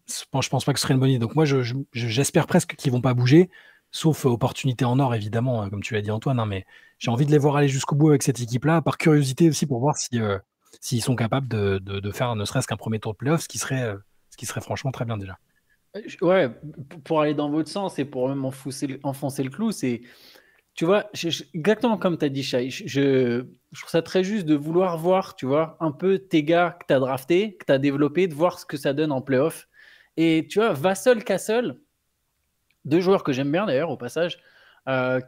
Je pense pas que ce serait une bonne idée. Donc moi, j'espère presque qu'ils vont pas bouger. Sauf opportunité en or, évidemment, comme tu l'as dit, Antoine. Mais j'ai envie de les voir aller jusqu'au bout avec cette équipe-là, par curiosité aussi, pour voir s'ils sont capables de faire ne serait-ce qu'un premier tour de playoff, ce qui serait franchement très bien déjà. Ouais, pour aller dans votre sens et pour même enfoncer le clou, c'est, tu vois, exactement comme tu as dit, Shai, je trouve ça très juste de vouloir voir, tu vois, un peu tes gars que tu as draftés, que tu as développés, de voir ce que ça donne en playoff. Et tu vois, Vassell, Castle, deux joueurs que j'aime bien d'ailleurs au passage,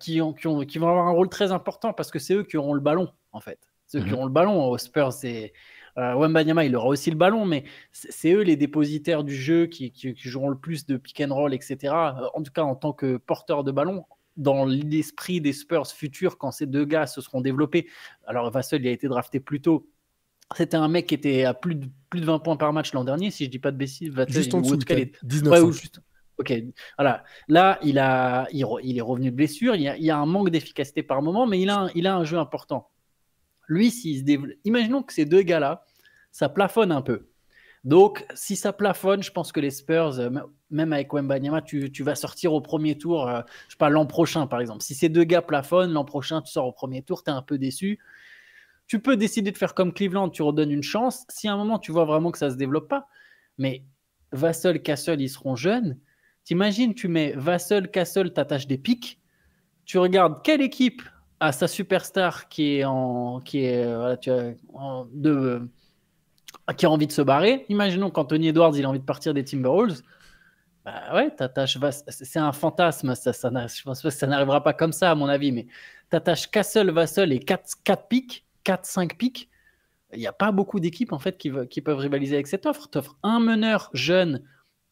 qui vont avoir un rôle très important parce que c'est eux qui auront le ballon en fait. C'est eux qui auront le ballon. Aux Spurs, c'est Wembanyama, il aura aussi le ballon, mais c'est eux les dépositaires du jeu qui joueront le plus de pick and roll, etc. En tout cas, en tant que porteur de ballon, dans l'esprit des Spurs futurs, quand ces deux gars se seront développés. Alors Vassell, il a été drafté plus tôt. C'était un mec qui était à plus de 20 points par match l'an dernier, si je dis pas de bêtises. Juste en dessous, 19. Ouais, ou juste. Ok, voilà. Là, il est revenu de blessure. Il y a un manque d'efficacité par moment, mais il a un jeu important. Lui, s'il se développe, imaginons que ces deux gars-là, ça plafonne un peu. Donc, si ça plafonne, je pense que les Spurs, même avec Wembanyama, tu vas sortir au premier tour, je sais pas, l'an prochain, par exemple. Si ces deux gars plafonnent, l'an prochain, tu sors au premier tour, tu es un peu déçu. Tu peux décider de faire comme Cleveland, tu redonnes une chance. Si à un moment, tu vois vraiment que ça ne se développe pas, mais Vassell, Castle, ils seront jeunes. T'imagines, tu mets Vassell, Castle, t'attaches des pics. Tu regardes quelle équipe a sa superstar qui a envie de se barrer. Imaginons qu'Anthony Edwards, il a envie de partir des Timberwolves. Bah ouais, c'est un fantasme. Je pense que ça n'arrivera pas comme ça, à mon avis, mais t'attaches Castle, Vassell et 4 pics, 4-5 pics. Il n'y a pas beaucoup d'équipes en fait qui peuvent rivaliser avec cette offre. Tu offres un meneur jeune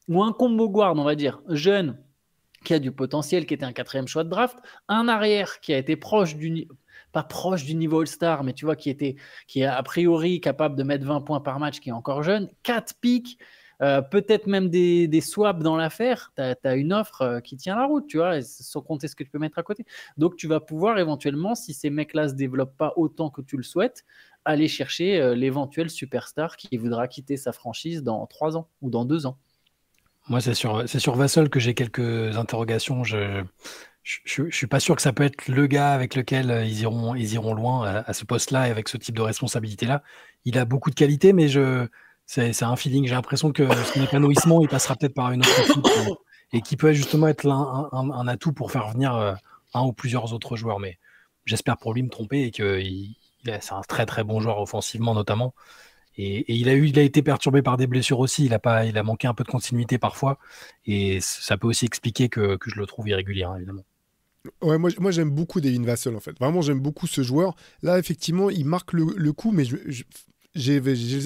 ou un combo guard, on va dire, jeune, qui a du potentiel, qui était un 4e choix de draft, un arrière qui a été pas proche du niveau All-Star, mais tu vois, qui est a priori capable de mettre 20 points par match, qui est encore jeune, 4 pics, peut-être même des swaps dans l'affaire. Tu as une offre qui tient la route, tu vois, sans compter ce que tu peux mettre à côté. Donc, tu vas pouvoir éventuellement, si ces mecs-là ne se développent pas autant que tu le souhaites, aller chercher l'éventuel superstar qui voudra quitter sa franchise dans 3 ans ou dans 2 ans. Moi, c'est sur Vassell que j'ai quelques interrogations. Je suis pas sûr que ça peut être le gars avec lequel ils iront loin à ce poste-là et avec ce type de responsabilité-là. Il a beaucoup de qualités, mais c'est un feeling. J'ai l'impression que son épanouissement, il passera peut-être par une autre équipe et qui peut justement être un atout pour faire venir un ou plusieurs autres joueurs. Mais j'espère pour lui me tromper et que c'est un très très bon joueur offensivement notamment. Et il a été perturbé par des blessures aussi. Il a manqué un peu de continuité parfois. Et ça peut aussi expliquer que je le trouve irrégulier, hein, évidemment. Ouais, moi j'aime beaucoup Devin Vassell en fait. Vraiment, j'aime beaucoup ce joueur. Là, effectivement, il marque le coup, mais j'ai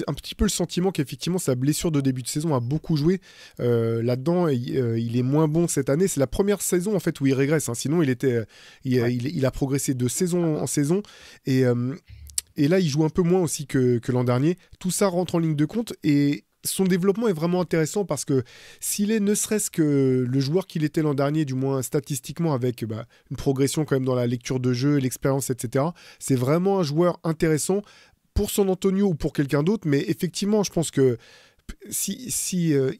un petit peu le sentiment qu'effectivement sa blessure de début de saison a beaucoup joué là-dedans. Il est moins bon cette année. C'est la première saison en fait où il régresse. Hein. Sinon, il a progressé de saison en saison. Et là, il joue un peu moins aussi que l'an dernier. Tout ça rentre en ligne de compte et son développement est vraiment intéressant parce que s'il est ne serait-ce que le joueur qu'il était l'an dernier, du moins statistiquement, avec une progression quand même dans la lecture de jeu, l'expérience, etc., c'est vraiment un joueur intéressant pour San Antonio ou pour quelqu'un d'autre. Mais effectivement, je pense que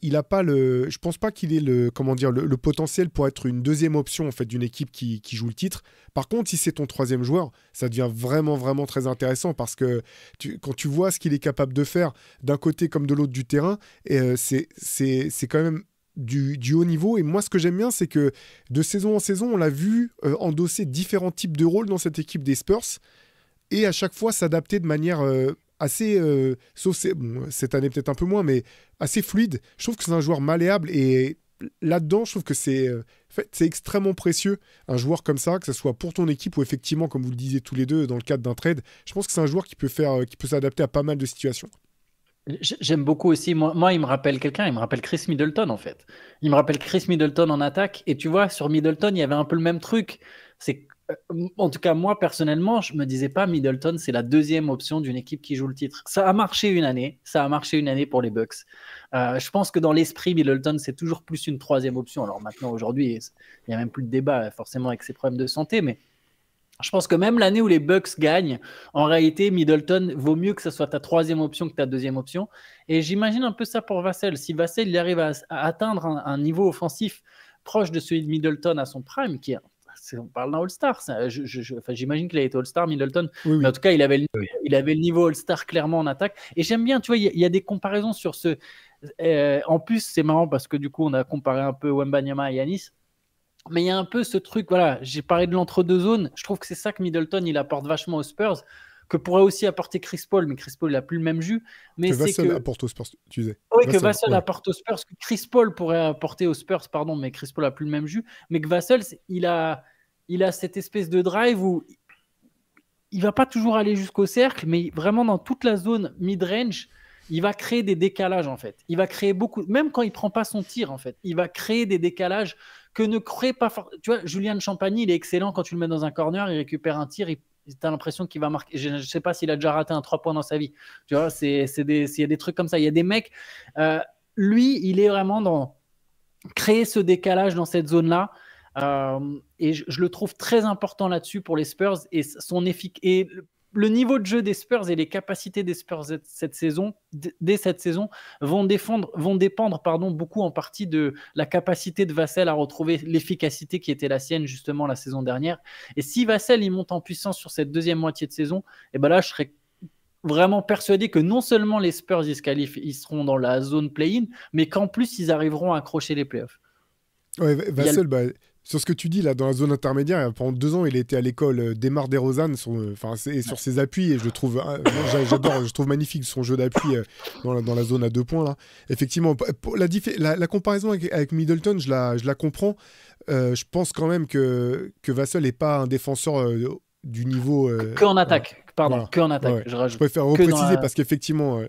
il a pas je pense pas qu'il ait le potentiel pour être une deuxième option en fait d'une équipe qui joue le titre. Par contre, si c'est ton 3e joueur, ça devient vraiment vraiment très intéressant parce que quand tu vois ce qu'il est capable de faire d'un côté comme de l'autre du terrain, c'est quand même du haut niveau. Et moi, ce que j'aime bien, c'est que de saison en saison, on l'a vu endosser différents types de rôles dans cette équipe des Spurs et à chaque fois s'adapter de manière assez, sauf cette année peut-être un peu moins, mais assez fluide. Je trouve que c'est un joueur malléable et là-dedans, je trouve que c'est extrêmement précieux, un joueur comme ça, que ce soit pour ton équipe ou effectivement, comme vous le disiez tous les deux, dans le cadre d'un trade. Je pense que c'est un joueur qui peut s'adapter à pas mal de situations. J'aime beaucoup aussi, moi il me rappelle quelqu'un, il me rappelle Chris Middleton en fait. Il me rappelle Chris Middleton en attaque et tu vois, sur Middleton, il y avait un peu le même truc. C'est en tout cas, moi, personnellement, je me disais pas Middleton, c'est la 2e option d'une équipe qui joue le titre. Ça a marché une année pour les Bucks. Je pense que dans l'esprit, Middleton, c'est toujours plus une 3e option. Alors maintenant, aujourd'hui, il n'y a même plus de débat, forcément, avec ses problèmes de santé, mais je pense que même l'année où les Bucks gagnent, en réalité, Middleton vaut mieux que ce soit ta 3e option que ta 2e option. Et j'imagine un peu ça pour Vassell. Si Vassell il arrive à atteindre un niveau offensif proche de celui de Middleton à son prime, qui est on parle d'un All-Star. J'imagine qu'il a été All-Star, Middleton. Oui. Mais en tout cas, il avait le niveau All-Star clairement en attaque. Et j'aime bien, tu vois, il y a des comparaisons sur ce. En plus, c'est marrant parce que du coup, on a comparé un peu Wembanyama et Giannis. Mais il y a un peu ce truc, voilà, j'ai parlé de l'entre-deux zones. Je trouve que c'est ça que Middleton, il apporte vachement aux Spurs, que pourrait aussi apporter Chris Paul, mais Chris Paul, il n'a plus le même jus. Mais que Vassell apporte aux Spurs, tu disais. Oui, que Vassell apporte aux Spurs, que Chris Paul pourrait apporter aux Spurs, pardon, mais Chris Paul n'a plus le même jus. Mais que Vassell, il a cette espèce de drive où il va pas toujours aller jusqu'au cercle, mais vraiment dans toute la zone mid-range, il va créer des décalages en fait. Il va créer beaucoup, même quand il prend pas son tir en fait, il va créer des décalages que ne crée pas. Tu vois, Julian Champagny, il est excellent quand tu le mets dans un corner, il récupère un tir, tu as l'impression qu'il va marquer. Je ne sais pas s'il a déjà raté un 3 points dans sa vie. Tu vois, il y a des trucs comme ça. Il y a des mecs. Lui, il est vraiment créer ce décalage dans cette zone-là. Et je le trouve très important là-dessus pour les Spurs et le niveau de jeu des Spurs et les capacités des Spurs dès cette saison vont dépendre beaucoup en partie de la capacité de Vassell à retrouver l'efficacité qui était la sienne justement la saison dernière. Et si Vassell il monte en puissance sur cette deuxième moitié de saison, et ben là je serais vraiment persuadé que non seulement les Spurs ils seront dans la zone play-in, mais qu'en plus ils arriveront à accrocher les playoffs. Ouais, Vassell, sur ce que tu dis là, dans la zone intermédiaire, pendant 2 ans, il était à l'école d'Emar DeRozan sur ses appuis, et je le trouve, j'adore, je trouve magnifique son jeu d'appui dans la zone à 2 points là. Effectivement, la comparaison avec Middleton, je la comprends. Je pense quand même que Vassell n'est pas un défenseur du niveau. Qu'en attaque, pardon, voilà. qu'en attaque. Ouais. Je préfère repréciser parce qu'effectivement.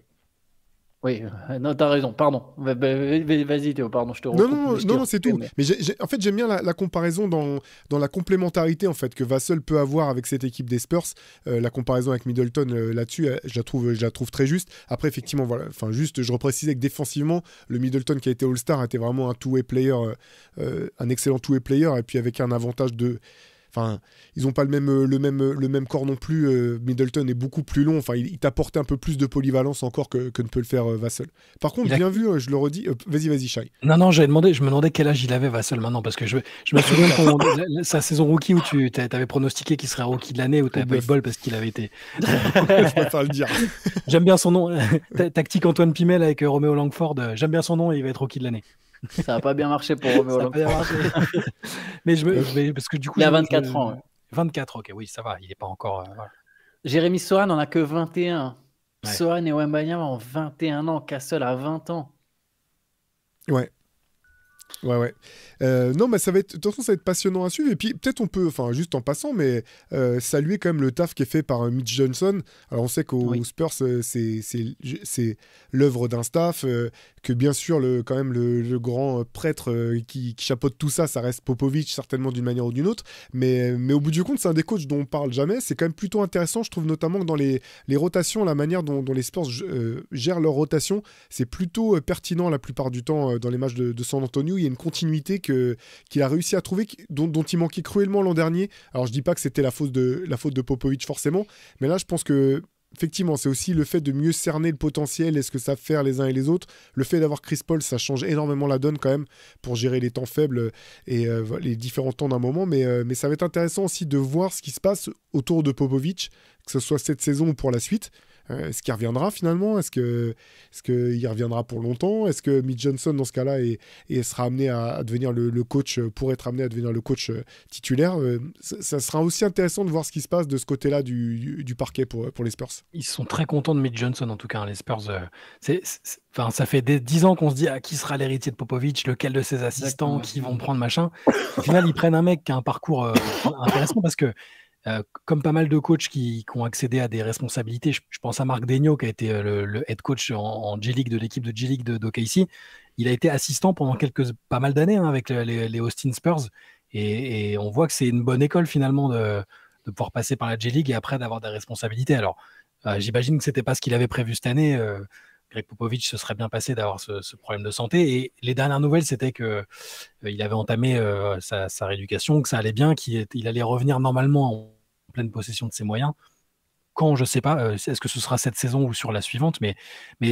Oui, non, t'as raison, pardon. Vas-y Théo, pardon, je te recoupe. Non, c'est tout. Mais en fait, j'aime bien la comparaison dans la complémentarité en fait, que Vassell peut avoir avec cette équipe des Spurs. La comparaison avec Middleton là-dessus, je la trouve très juste. Après, effectivement, voilà. Enfin, juste, je reprécisais que défensivement, le Middleton qui a été All-Star était vraiment un two-way player, un excellent two-way player, et puis avec un avantage de... Enfin, ils n'ont pas le même corps non plus. Middleton est beaucoup plus long. Enfin, il t'apportait un peu plus de polyvalence encore que ne peut le faire Vassell. Par contre, bien vu, je le redis. Vas-y, Shai. Non, je me demandais quel âge il avait Vassell maintenant, parce que je me souviens de sa saison rookie où tu avais pronostiqué qu'il serait rookie de l'année, où tu n'avais pas eu de bol parce qu'il avait été. Je préfère le dire. J'aime bien son nom. Tactique Antoine Pimel avec Roméo Langford. J'aime bien son nom et il va être rookie de l'année. Ça n'a pas bien marché pour Roméo Langford. Mais parce que du coup, il a 24 ans. Ouais. 24, ok, oui, ça va, il n'est pas encore. Voilà. Jérémy Sohan n'en a que 21. Ouais. Sohan et Wembanyama ont 21 ans. Castle a 20 ans. Ouais. Non, mais de toute façon, ça va être passionnant à suivre. Et puis, peut-être on peut, enfin, juste en passant, mais saluer quand même le taf qui est fait par Mitch Johnson. Alors, on sait qu'aux Spurs, c'est l'œuvre d'un staff, que bien sûr, quand même, le grand prêtre qui chapeaute tout ça, ça reste Popovich, certainement d'une manière ou d'une autre. Mais au bout du compte, c'est un des coachs dont on parle jamais. C'est quand même plutôt intéressant, je trouve, notamment que dans les rotations, la manière dont les Spurs gèrent leur rotation, c'est plutôt pertinent la plupart du temps dans les matchs de San Antonio. Il y a une continuité qu'il a réussi à trouver, dont il manquait cruellement l'an dernier. Alors je dis pas que c'était la faute de Popovich forcément, mais là je pense que effectivement c'est aussi le fait de mieux cerner le potentiel et ce que savent faire les uns et les autres. Le fait d'avoir Chris Paul, ça change énormément la donne quand même pour gérer les temps faibles et les différents temps d'un moment, mais ça va être intéressant aussi de voir ce qui se passe autour de Popovich, que ce soit cette saison ou pour la suite. Est-ce qu'il reviendra finalement ? Est-ce qu'il reviendra pour longtemps ? Est-ce que Mitch Johnson, dans ce cas-là, sera amené à devenir le coach, pourrait être amené à devenir le coach titulaire ? Ça sera aussi intéressant de voir ce qui se passe de ce côté-là du parquet pour les Spurs. Ils sont très contents de Mitch Johnson, en tout cas, les Spurs. Ça fait 10 ans qu'on se dit qui sera l'héritier de Popovich, lequel de ses assistants, qui vont prendre machin. Au final, ils prennent un mec qui a un parcours intéressant parce que comme pas mal de coachs qui ont accédé à des responsabilités, je pense à Marc Daigneault qui a été le head coach en G-League de l'équipe de G-League d'OKC. Il a été assistant pendant pas mal d'années avec les Austin Spurs et on voit que c'est une bonne école finalement de pouvoir passer par la G-League et après d'avoir des responsabilités. Alors j'imagine que c'était pas ce qu'il avait prévu cette année. Greg Popovich se serait bien passé d'avoir ce problème de santé. Et les dernières nouvelles, c'était qu'il avait entamé sa rééducation, que ça allait bien, qu'il allait revenir normalement en pleine possession de ses moyens. Quand, je ne sais pas, est-ce que ce sera cette saison ou sur la suivante, mais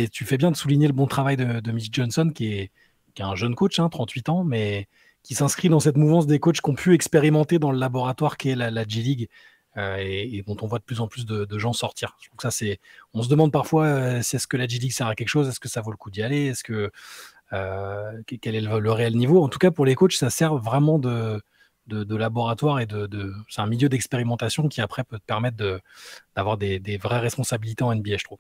tu fais bien de souligner le bon travail de Mitch Johnson, qui est un jeune coach, 38 ans, mais qui s'inscrit dans cette mouvance des coachs qui ont pu expérimenter dans le laboratoire qu'est la G-League. Et dont on voit de plus en plus de gens sortir. Je trouve que on se demande parfois est-ce que la G-League sert à quelque chose, est-ce que ça vaut le coup d'y aller, quel est le réel niveau. En tout cas, pour les coachs, ça sert vraiment de laboratoire et c'est un milieu d'expérimentation qui après peut te permettre d'avoir des vraies responsabilités en NBA, je trouve.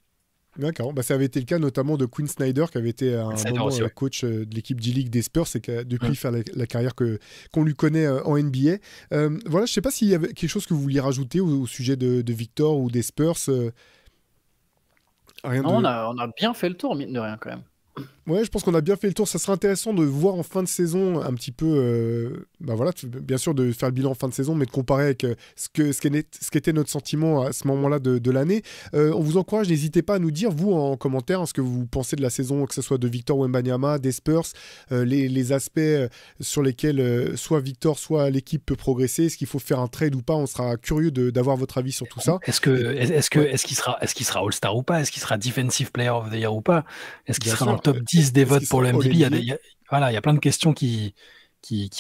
D'accord, ça avait été le cas notamment de Quinn Snyder qui avait été un moment aussi, coach de l'équipe G-League des Spurs et qui a depuis fait la carrière qu'on lui connaît en NBA. Voilà, je ne sais pas s'il y avait quelque chose que vous vouliez rajouter au sujet de Victor ou des Spurs. On a bien fait le tour, mine de rien quand même. Ouais, je pense qu'on a bien fait le tour. Ça serait intéressant de voir en fin de saison un petit peu, bien sûr de faire le bilan en fin de saison, mais de comparer avec ce qu'était notre sentiment à ce moment-là de l'année. On vous encourage, n'hésitez pas à nous dire, vous, en commentaire, ce que vous pensez de la saison, que ce soit de Victor Wembanyama, des Spurs, les aspects sur lesquels soit Victor, soit l'équipe peut progresser. Est-ce qu'il faut faire un trade ou pas? On sera curieux d'avoir votre avis sur tout ça. Est-ce qu'il sera All-Star ou pas? Est-ce qu'il sera Defensive Player of the Year ou pas? Est-ce qu'il sera dans le top 10 des votes pour le MVP? Il y a plein de questions qui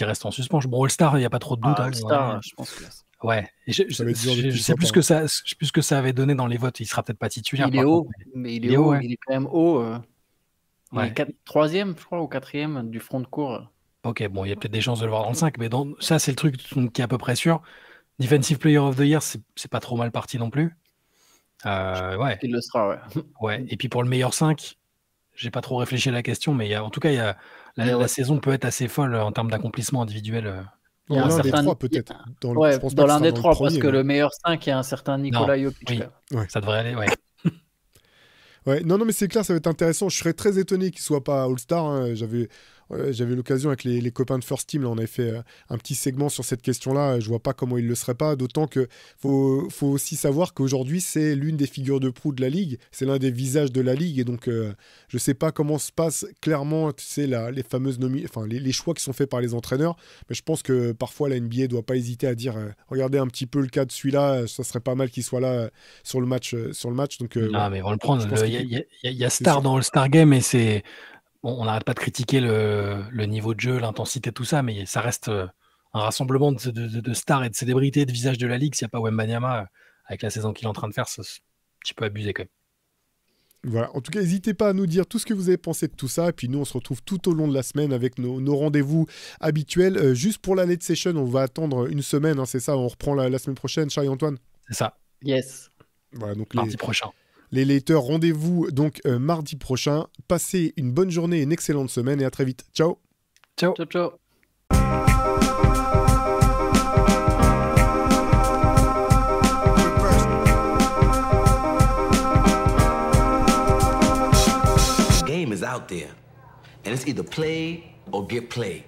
restent en suspens. Bon, All-Star, il n'y a pas trop de doute. All-Star, je pense que... Ouais. Je sais plus ce que ça avait donné dans les votes. Il sera peut-être pas titulaire. Il est haut, mais il est haut. Il est quand même haut. Il est 3e, je crois, ou 4e du front de cour. Ok, bon, il y a peut-être des chances de le voir dans le 5, mais ça, c'est le truc qui est à peu près sûr. Defensive Player of the Year, c'est pas trop mal parti non plus. Ouais. Il le sera, ouais. Ouais. Et puis pour le meilleur 5, j'ai pas trop réfléchi à la question, mais en tout cas, la saison peut être assez folle en termes d'accomplissement individuel. Il y a l'un des trois, peut-être. Dans l'un des trois, parce que le meilleur 5, il y a un certain Nikola Jokic. Oui. Ouais. Ça devrait aller, ouais. Ouais, non, mais c'est clair, ça va être intéressant. Je serais très étonné qu'il ne soit pas All-Star. Hein. J'avais l'occasion avec les copains de First Team, là, on avait fait un petit segment sur cette question-là. Je vois pas comment il le serait pas, d'autant que faut aussi savoir qu'aujourd'hui c'est l'une des figures de proue de la ligue, c'est l'un des visages de la ligue, et donc je sais pas comment se passe clairement, tu sais, les fameuses les choix qui sont faits par les entraîneurs, mais je pense que parfois la NBA doit pas hésiter à dire regardez un petit peu le cas de celui-là, ça serait pas mal qu'il soit là sur le match. Donc mais on va le prendre. Il y a star dans All-Star Game, et c'est on n'arrête pas de critiquer le niveau de jeu, l'intensité, tout ça, mais ça reste un rassemblement de stars et de célébrités, de visages de la ligue. S'il n'y a pas Wembanyama, avec la saison qu'il est en train de faire, c'est un petit peu abusé quand même. Voilà. En tout cas, n'hésitez pas à nous dire tout ce que vous avez pensé de tout ça. Et puis nous, on se retrouve tout au long de la semaine avec nos rendez-vous habituels. Juste pour la late session, on va attendre une semaine, hein, c'est ça, on reprend la semaine prochaine, Charles-Antoine? C'est ça. Yes. Voilà, donc mardi prochain. Les laters, rendez-vous donc mardi prochain. Passez une bonne journée et une excellente semaine et à très vite. Ciao. Ciao. Ciao, ciao. The game is out there, and it's either play or get played.